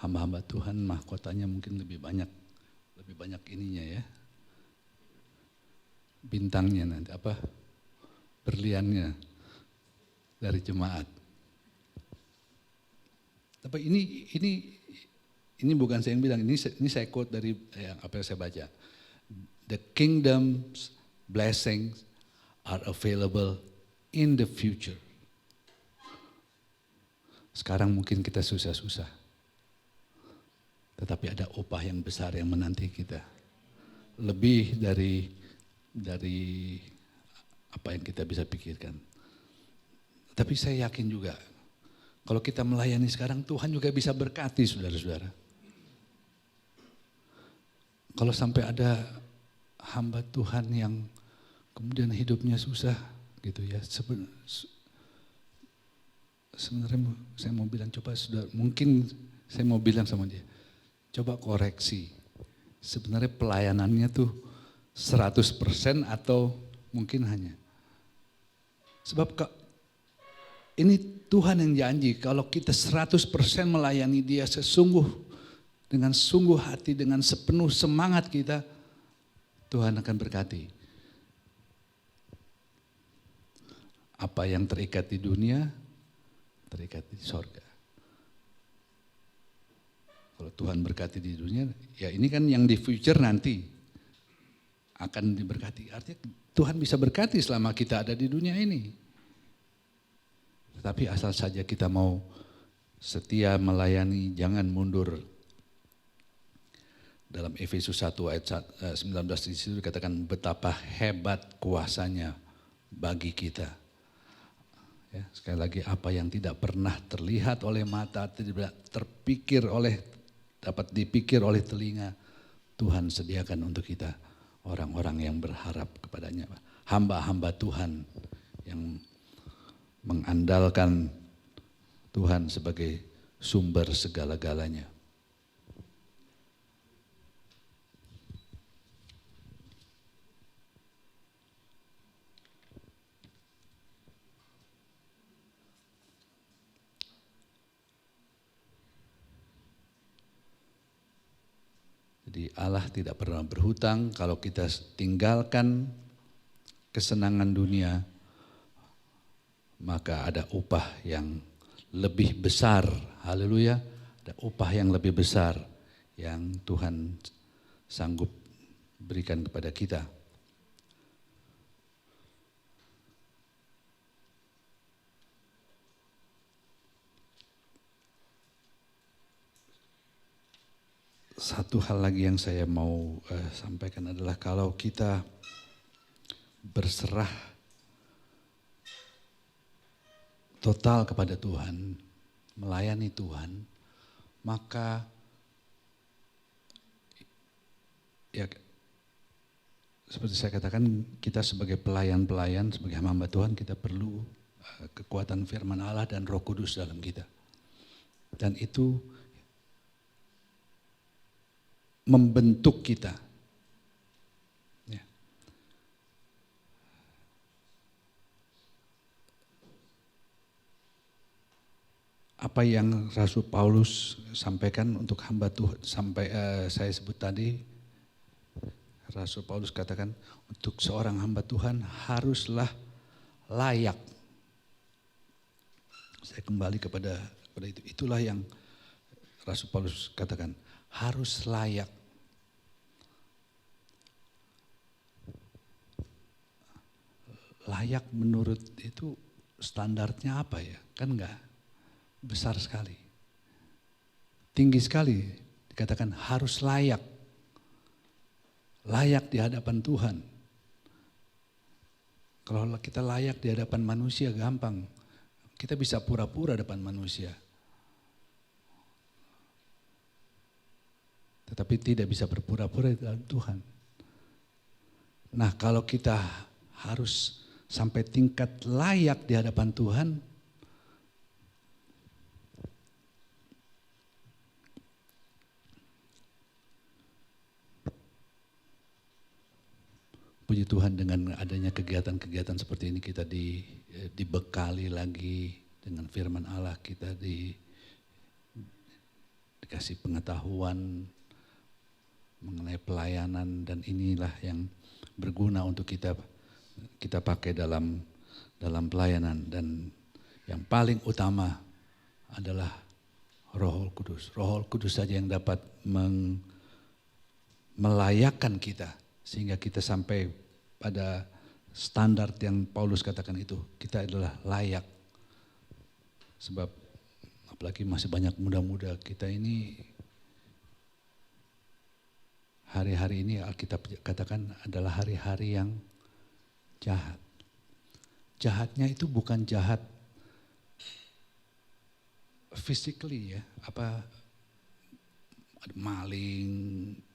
Hamba-hamba Tuhan mahkotanya mungkin lebih banyak ininya ya. Bintangnya nanti berliannya dari jemaat. Tapi ini bukan saya yang bilang, ini saya quote dari apa yang saya baca. The kingdom's blessings are available in the future. Sekarang mungkin kita susah-susah. Tetapi ada upah yang besar yang menanti kita. Lebih dari apa yang kita bisa pikirkan. Tapi saya yakin juga, kalau kita melayani sekarang, Tuhan juga bisa berkati saudara-saudara. Kalau sampai ada hamba Tuhan yang kemudian hidupnya susah gitu ya. Sebenarnya saya mau bilang, coba mungkin saya mau bilang sama dia, coba koreksi. Sebenarnya pelayanannya tuh 100% atau mungkin hanya. Sebab ini Tuhan yang janji kalau kita 100% melayani Dia dengan sungguh hati, dengan sepenuh semangat kita, Tuhan akan berkati. Apa yang terikat di dunia, terikat di sorga. Kalau Tuhan berkati di dunia, ya ini kan yang di future nanti akan diberkati. Artinya Tuhan bisa berkati selama kita ada di dunia ini. Tetapi asal saja kita mau setia melayani, jangan mundur. Dalam Efesus 1 ayat 19 di situ dikatakan betapa hebat kuasanya bagi kita. Ya, sekali lagi apa yang tidak pernah terlihat oleh mata, tidak dapat dipikir oleh telinga, Tuhan sediakan untuk kita orang-orang yang berharap kepadanya. Hamba-hamba Tuhan yang mengandalkan Tuhan sebagai sumber segala-galanya. Jadi Allah tidak pernah berhutang. Kalau kita tinggalkan kesenangan dunia, maka ada upah yang lebih besar. Haleluya. Ada upah yang lebih besar yang Tuhan sanggup berikan kepada kita. Satu hal lagi yang saya mau sampaikan adalah kalau kita berserah total kepada Tuhan, melayani Tuhan, maka ya seperti saya katakan kita sebagai pelayan-pelayan, sebagai hamba Tuhan kita perlu kekuatan firman Allah dan Roh Kudus dalam kita. Dan itu membentuk kita. Ya. Apa yang Rasul Paulus sampaikan untuk hamba Tuhan, sampai saya sebut tadi, Rasul Paulus katakan untuk seorang hamba Tuhan haruslah layak. Saya kembali kepada itu. Itulah yang Rasul Paulus katakan, harus layak. Layak menurut itu standarnya apa ya? Kan enggak besar sekali. Tinggi sekali dikatakan harus layak. Layak di hadapan Tuhan. Kalau kita layak di hadapan manusia gampang. Kita bisa pura-pura depan manusia. Tetapi tidak bisa berpura-pura di dalam Tuhan. Nah, kalau kita harus sampai tingkat layak di hadapan Tuhan, puji Tuhan dengan adanya kegiatan-kegiatan seperti ini kita dibekali lagi dengan firman Allah, kita dikasih pengetahuan mengenai pelayanan, dan inilah yang berguna untuk kita pakai dalam pelayanan. Dan yang paling utama adalah Roh Kudus. Roh Kudus saja yang dapat melayakkan kita sehingga kita sampai pada standar yang Paulus katakan itu, kita adalah layak. Sebab apalagi masih banyak muda-muda kita ini, hari-hari ini Alkitab katakan adalah hari-hari yang jahat. Jahatnya itu bukan jahat physically ya, maling,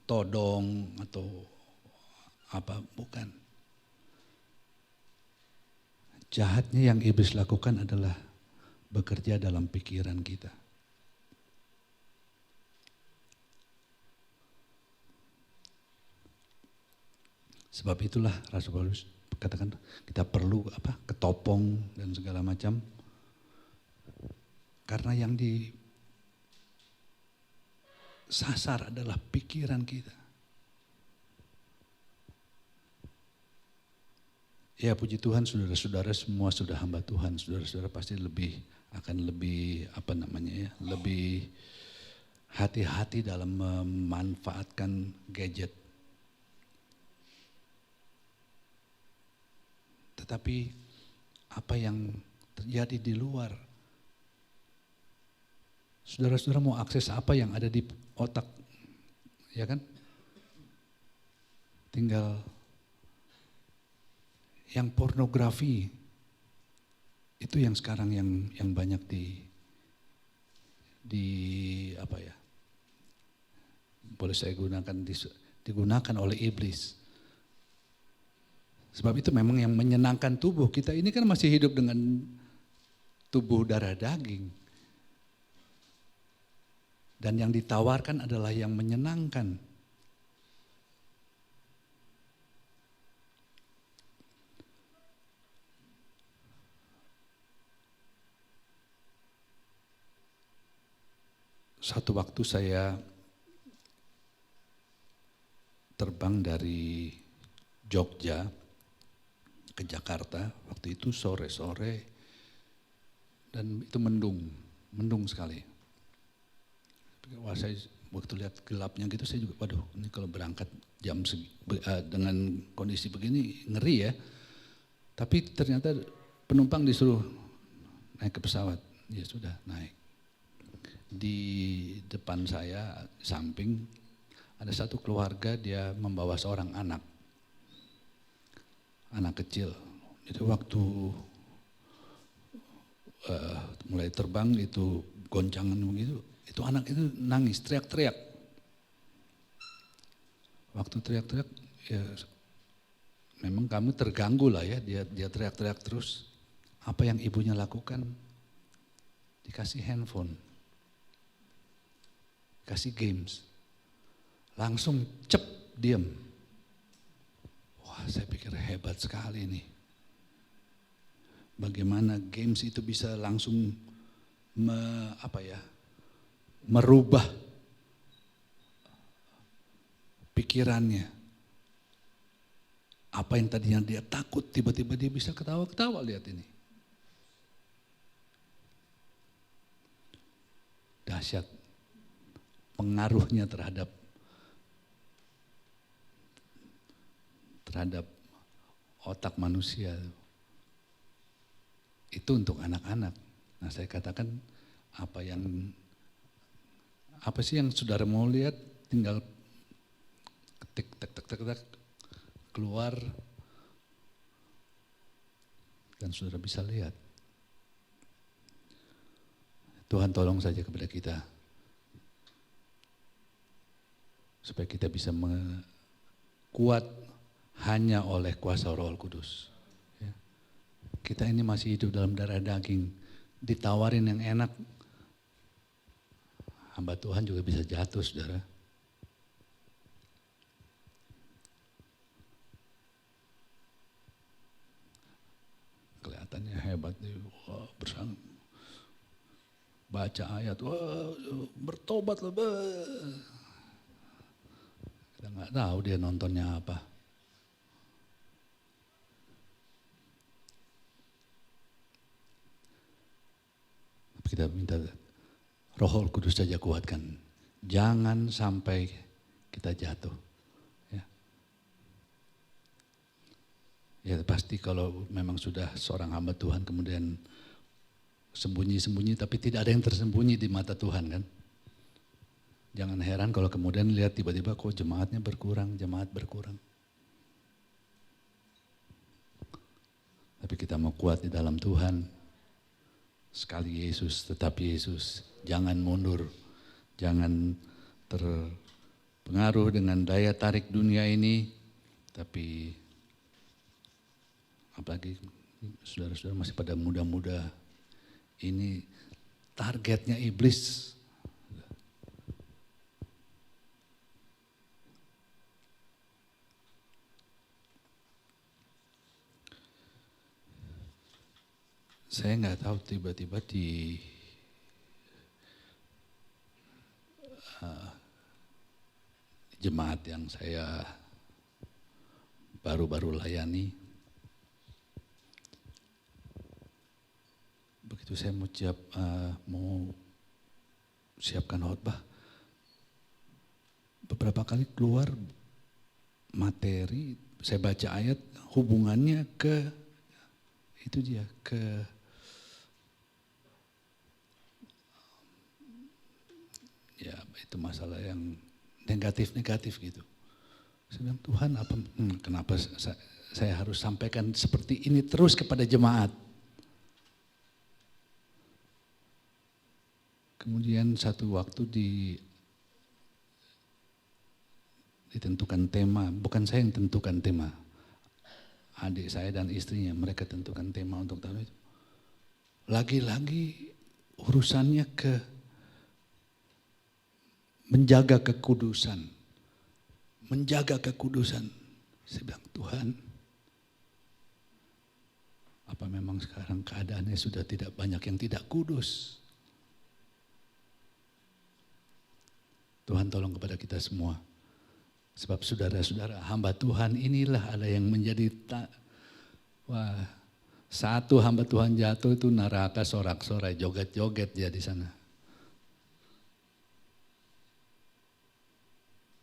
todong atau apa, bukan. Jahatnya yang iblis lakukan adalah bekerja dalam pikiran kita. Sebab itulah Rasul Paulus katakan kita perlu ketopong dan segala macam. Karena yang disasar adalah pikiran kita. Ya puji Tuhan saudara-saudara semua sudah hamba Tuhan. Saudara-saudara pasti akan lebih lebih hati-hati dalam memanfaatkan gadget. Tetapi apa yang terjadi di luar, saudara-saudara mau akses apa yang ada di otak, ya kan? Tinggal yang pornografi itu yang sekarang yang banyak boleh saya digunakan oleh iblis. Sebab itu memang yang menyenangkan tubuh kita ini kan masih hidup dengan tubuh darah daging. Dan yang ditawarkan adalah yang menyenangkan. Satu waktu saya terbang dari Jogja ke Jakarta, waktu itu sore-sore dan itu mendung sekali. Wah, saya waktu lihat gelapnya gitu saya juga, waduh ini kalau berangkat dengan kondisi begini ngeri ya. Tapi ternyata penumpang disuruh naik ke pesawat, ya sudah naik. Di depan saya, samping ada satu keluarga, dia membawa seorang anak kecil. Itu waktu mulai terbang itu goncangan begitu, itu anak itu nangis, teriak-teriak. Waktu teriak-teriak, ya memang kami terganggu lah ya, dia teriak-teriak terus. Apa yang ibunya lakukan? Dikasih handphone, kasih games, langsung diam. Wah, saya pikir hebat sekali nih. Bagaimana games itu bisa langsung merubah pikirannya. Apa yang tadinya dia takut, tiba-tiba dia bisa ketawa-ketawa, lihat ini. Dahsyat pengaruhnya terhadap otak manusia. Itu untuk anak-anak. Nah, saya katakan apa sih yang saudara mau lihat, tinggal ketik tek keluar dan saudara bisa lihat. Tuhan tolong saja kepada kita supaya kita bisa kuat hanya oleh kuasa Roh Kudus. Ya. Kita ini masih hidup dalam darah daging, ditawarin yang enak, hamba Tuhan juga bisa jatuh, saudara. Kelihatannya hebat, wah, baca ayat, wah, bertobat lah. Kita nggak tahu dia nontonnya apa. Kita minta Roh Kudus saja kuatkan. Jangan sampai kita jatuh. Ya pasti kalau memang sudah seorang hamba Tuhan kemudian sembunyi-sembunyi, tapi tidak ada yang tersembunyi di mata Tuhan kan. Jangan heran kalau kemudian lihat tiba-tiba kok jemaatnya berkurang. Tapi kita mau kuat di dalam Tuhan. Sekali Yesus, tetap Yesus. Jangan mundur, jangan terpengaruh dengan daya tarik dunia ini. Tapi apalagi saudara-saudara masih pada muda-muda, ini targetnya iblis. Saya nggak tahu tiba-tiba di jemaat yang saya baru-baru layani, begitu saya mau siapkan khotbah, beberapa kali keluar materi, saya baca ayat hubungannya ke itu dia, ke ya itu masalah yang negatif-negatif gitu. Saya bilang, Tuhan kenapa saya harus sampaikan seperti ini terus kepada jemaat? Kemudian satu waktu ditentukan tema, bukan saya yang tentukan tema. Adik saya dan istrinya, mereka tentukan tema untuk tahun itu. Lagi-lagi urusannya ke menjaga kekudusan. Menjaga kekudusan. Saya bilang, Tuhan, apa memang sekarang keadaannya sudah tidak banyak yang tidak kudus? Tuhan tolong kepada kita semua. Sebab saudara-saudara, hamba Tuhan inilah ada yang menjadi satu hamba Tuhan jatuh itu neraka sorak-sorai, joget-joget dia di sana.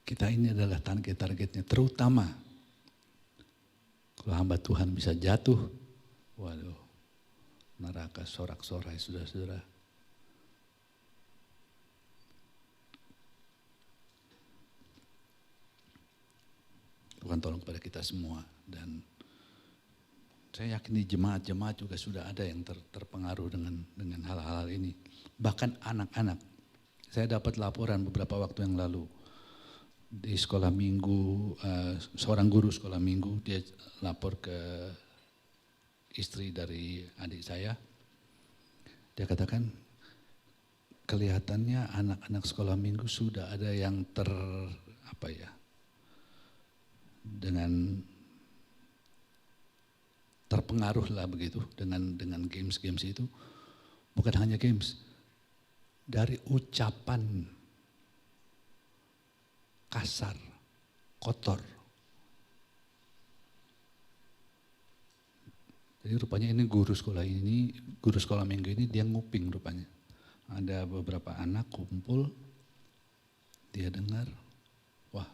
Kita ini adalah targetnya, terutama kalau hamba Tuhan bisa jatuh, waduh, neraka sorak-sorai, saudara-saudara. Tuhan tolong kepada kita semua, dan saya yakin di jemaat-jemaat juga sudah ada yang terpengaruh dengan hal-hal ini. Bahkan anak-anak, saya dapat laporan beberapa waktu yang lalu di sekolah minggu, seorang guru sekolah minggu, dia lapor ke istri dari adik saya. Dia katakan kelihatannya anak-anak sekolah minggu sudah ada yang dengan terpengaruh lah begitu dengan games-games itu. Bukan hanya games, dari ucapan kasar, kotor. Jadi rupanya ini guru sekolah minggu ini dia nguping rupanya. Ada beberapa anak kumpul, dia dengar, wah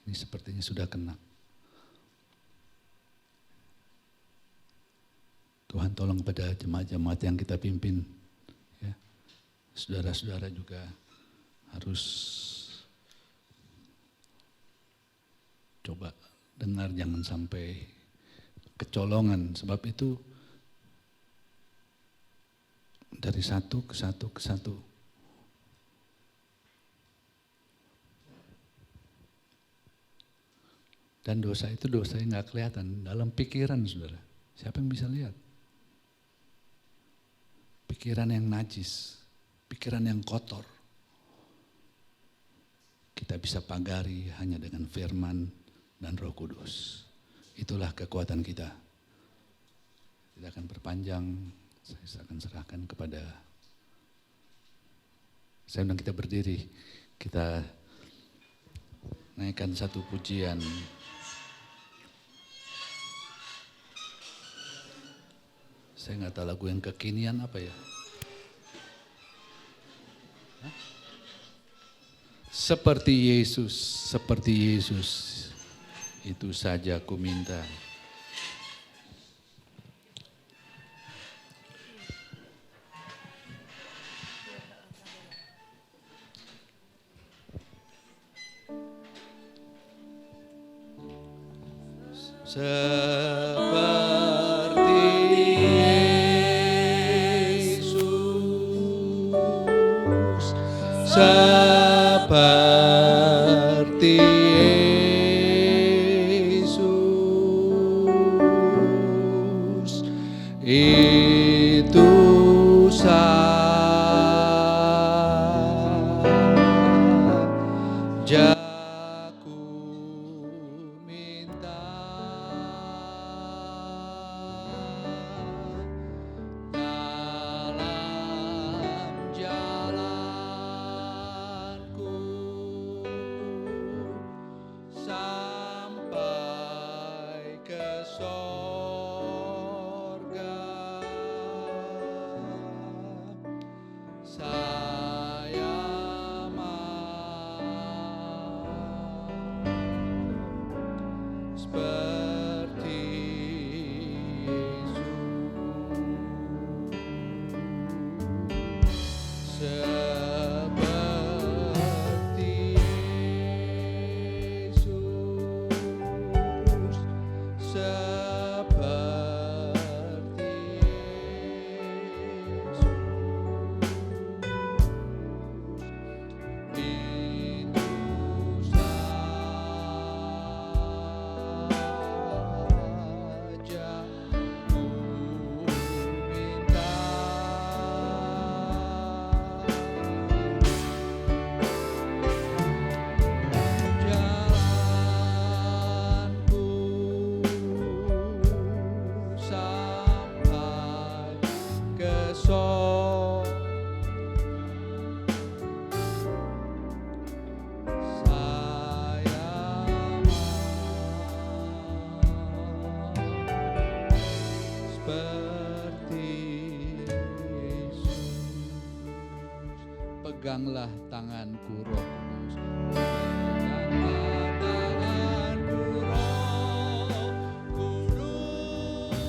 ini sepertinya sudah kena. Tuhan tolong pada jemaat-jemaat yang kita pimpin. Ya. Saudara-saudara juga harus coba dengar, jangan sampai kecolongan. Sebab itu dari satu ke satu. Dan dosa itu dosa yang gak kelihatan dalam pikiran, saudara. Siapa yang bisa lihat? Pikiran yang najis, pikiran yang kotor. Kita bisa pagari hanya dengan firman dan Roh Kudus. Itulah kekuatan kita. Tidak akan berpanjang, saya akan serahkan kepada, saya undang kita berdiri, kita naikkan satu pujian. Saya nggak tahu lagu yang kekinian apa ya. Seperti Yesus, itu saja ku minta. Seperti Yesus, seperti Yesus, itu saja ku minta. Peganglah tanganku Roh Kudus. Peganglah tanganku Roh Kudus. Setiap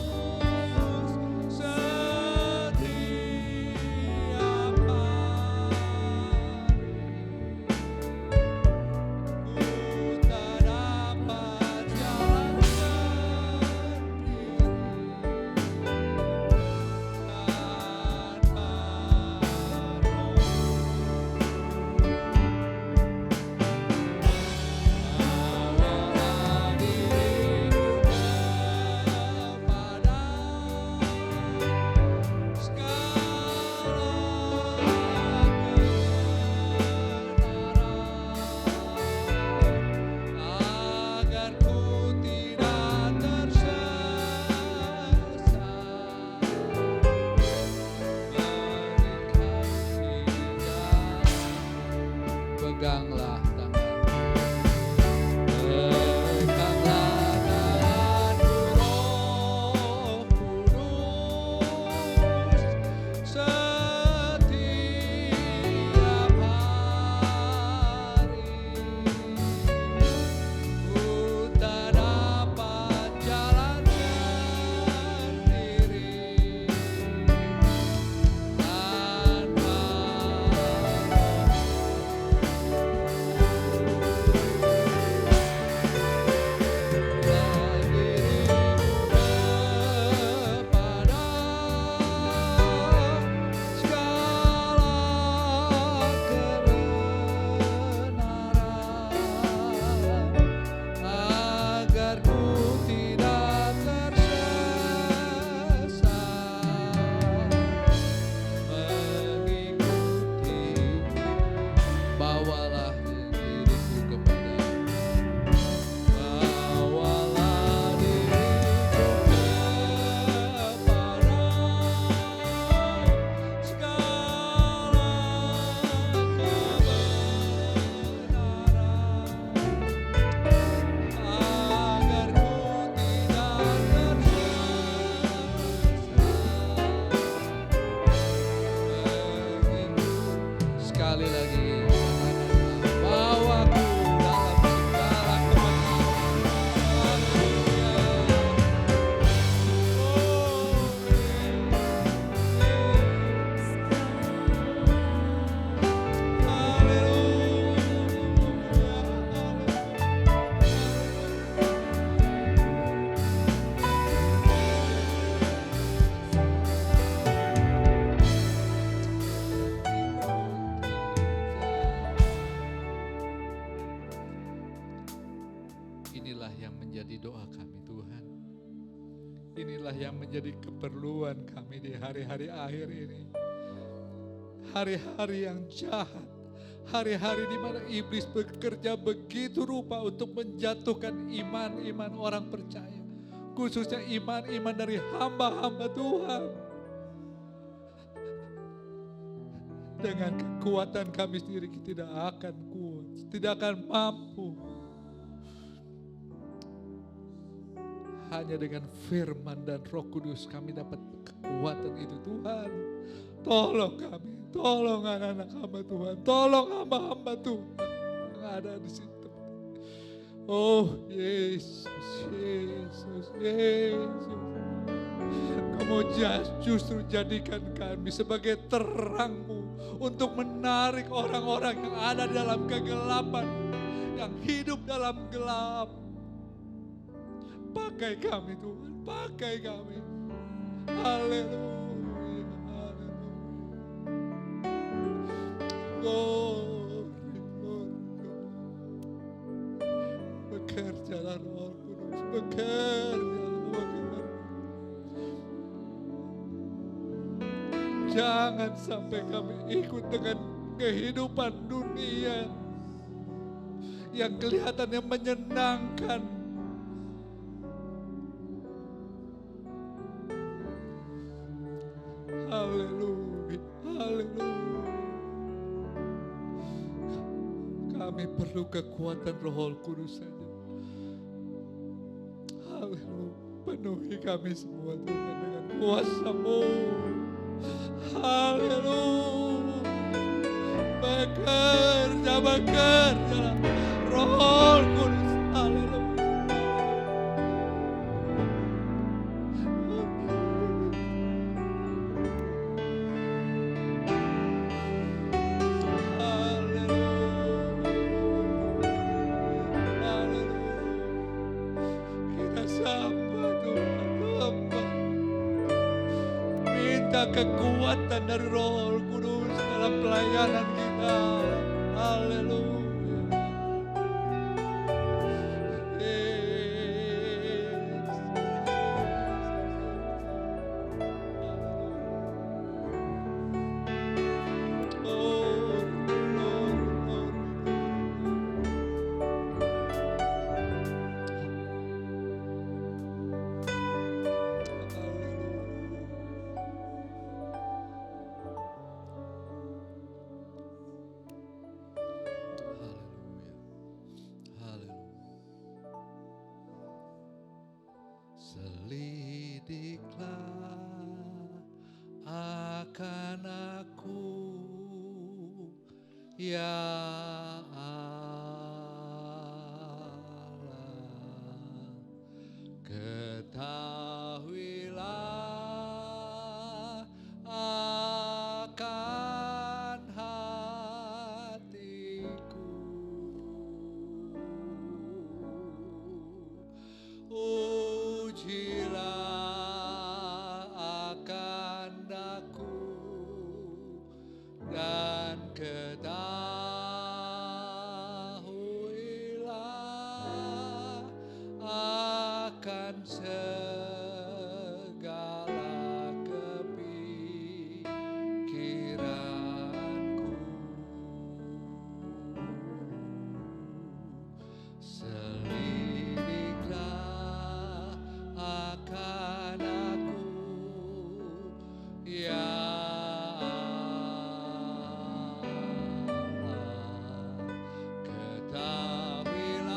hari ku tak dapat jalan sendiri tanpa bawalah diriku kepada segala kebenaran, agar ku tidak tersesat. Peganglah tanganku, peganglah tanganku Roh Kudus. Setiap hari ku tak dapat jalan sendiri tanpa agar ku tidak tersesat mengikuti. Bawalah diriku kepada, bawalah diriku kepada segala kebenaran, agar ku tidak tersesat. Sekali lagi, bawaku dalam segala kebenaran. Haleluya. Inilah yang menjadi doa kami Tuhan. Inilah yang menjadi keperluan kami di hari-hari akhir ini. Hari-hari yang jahat. Hari-hari di mana iblis bekerja begitu rupa untuk menjatuhkan iman-iman orang percaya. Khususnya iman-iman dari hamba-hamba Tuhan. Dengan kekuatan kami sendiri kita tidak akan kuat, tidak akan mampu. Hanya dengan firman dan Roh Kudus kami dapat kekuatan itu Tuhan. Tolong kami, tolong anak-anak hamba Tuhan, tolong hamba-hamba Tuhan yang ada di situ. Oh Yesus, Yesus, Yesus. Kamu justru jadikan kami sebagai terang-Mu untuk menarik orang-orang yang ada dalam kegelapan, yang hidup dalam gelap. Pakai kami Tuhan, pakai kami. Haleluya, haleluya. Glory, glory. Bekerjalah Roh Kudus, bekerjalah. Jangan sampai kami ikut dengan kehidupan dunia yang kelihatannya menyenangkan. Haleluya, haleluya. Kami perlu kekuatan Roh Kudus saja. Haleluya, penuhi kami semua Tuhan dengan kuasa-Mu. Haleluya, bekerja Roh Kudus. Haleluya. Kita sapa Tuhan, sapa. Minta kekuatan dari Roh Kudus dalam pelayanan kita. Haleluya. Selidiklah akan aku, ya Allah. Ketahuilah akan hatiku, ujilah akan daku dan ketahuilah akan segala kepikiranku. Selidiklah akan aku, ya Allah. Ketahuilah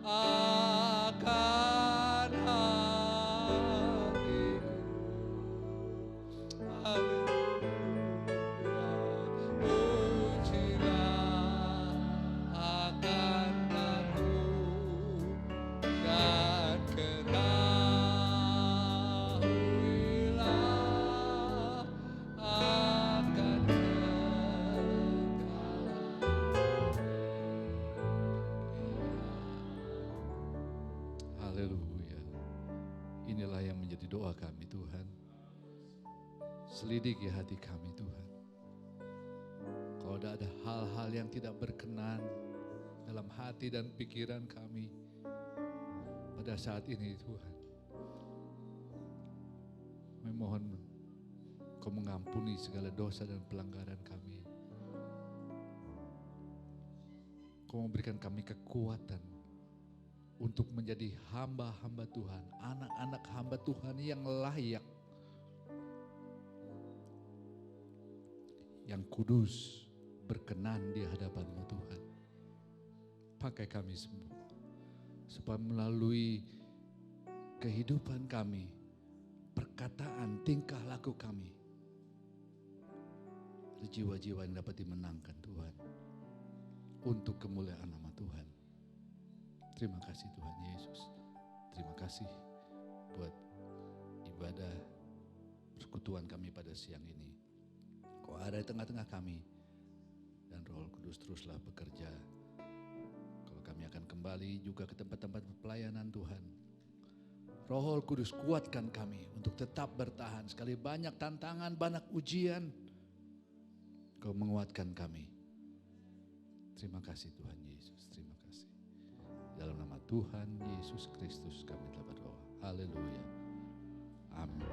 akan hatiku. Ujilah akan aku dan ketahuilah akan Haleluya. Inilah yang menjadi doa kami Tuhan. Selidiki hati kami Tuhan. Kalau ada hal-hal yang tidak berkenan dalam hati dan pikiran kami pada saat ini Tuhan, kami mohon Kau mengampuni segala dosa dan pelanggaran kami. Kau memberikan kami kekuatan untuk menjadi hamba-hamba Tuhan, anak-anak hamba Tuhan yang layak, yang kudus, berkenan di hadapan-Mu Tuhan. Pakai kami semua, supaya melalui kehidupan kami, perkataan, tingkah laku kami, ada jiwa-jiwa yang dapat dimenangkan Tuhan, untuk kemuliaan nama Tuhan. Terima kasih Tuhan Yesus. Terima kasih buat ibadah persekutuan kami pada siang ini. Kau ada di tengah-tengah kami, dan Roh Kudus teruslah bekerja. Kalau kami akan kembali juga ke tempat-tempat pelayanan Tuhan, Roh Kudus kuatkan kami untuk tetap bertahan. Sekali banyak tantangan, banyak ujian, Kau menguatkan kami. Terima kasih Tuhan Yesus, terima kasih. Dalam nama Tuhan Yesus Kristus kami telah berdoa. Haleluya. Amin.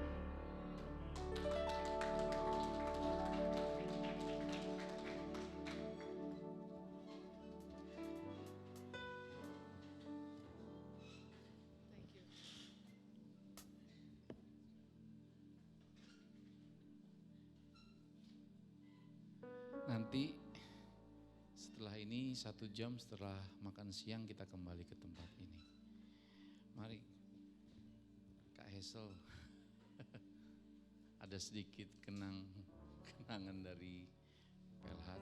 Nanti setelah ini 1 jam setelah makan siang kita kembali ke tempat ini. Mari Kak Hesel, ada sedikit kenangan dari Pelhat.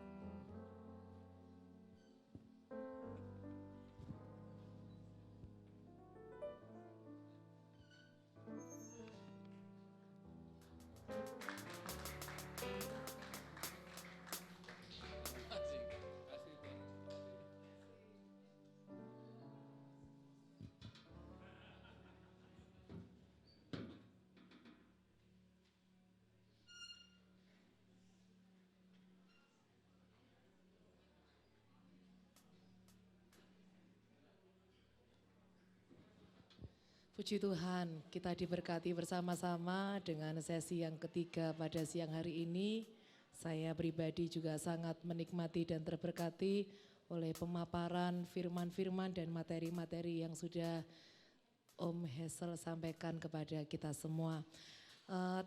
Puji Tuhan, kita diberkati bersama-sama dengan sesi yang ketiga pada siang hari ini. Saya pribadi juga sangat menikmati dan terberkati oleh pemaparan firman-firman dan materi-materi yang sudah Om Hesel sampaikan kepada kita semua.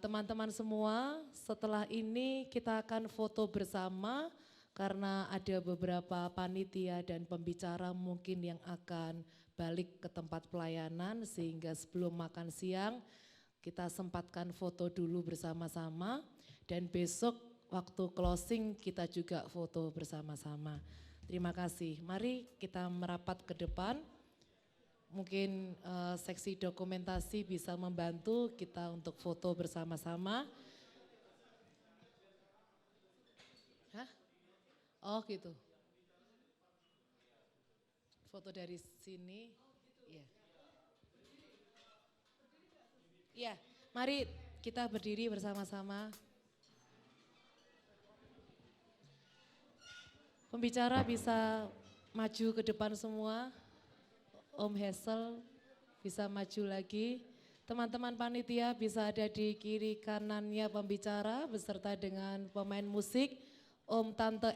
Teman-teman semua, setelah ini kita akan foto bersama karena ada beberapa panitia dan pembicara mungkin yang akan balik ke tempat pelayanan, sehingga sebelum makan siang kita sempatkan foto dulu bersama-sama, dan besok waktu closing kita juga foto bersama-sama. Terima kasih. Mari kita merapat ke depan. Mungkin seksi dokumentasi bisa membantu kita untuk foto bersama-sama. Hah? Oh gitu. Foto dari sini. Iya. Iya, mari kita berdiri bersama-sama. Pembicara bisa maju ke depan semua. Om Hesel bisa maju lagi. Teman-teman panitia bisa ada di kiri kanannya pembicara beserta dengan pemain musik. Om Tante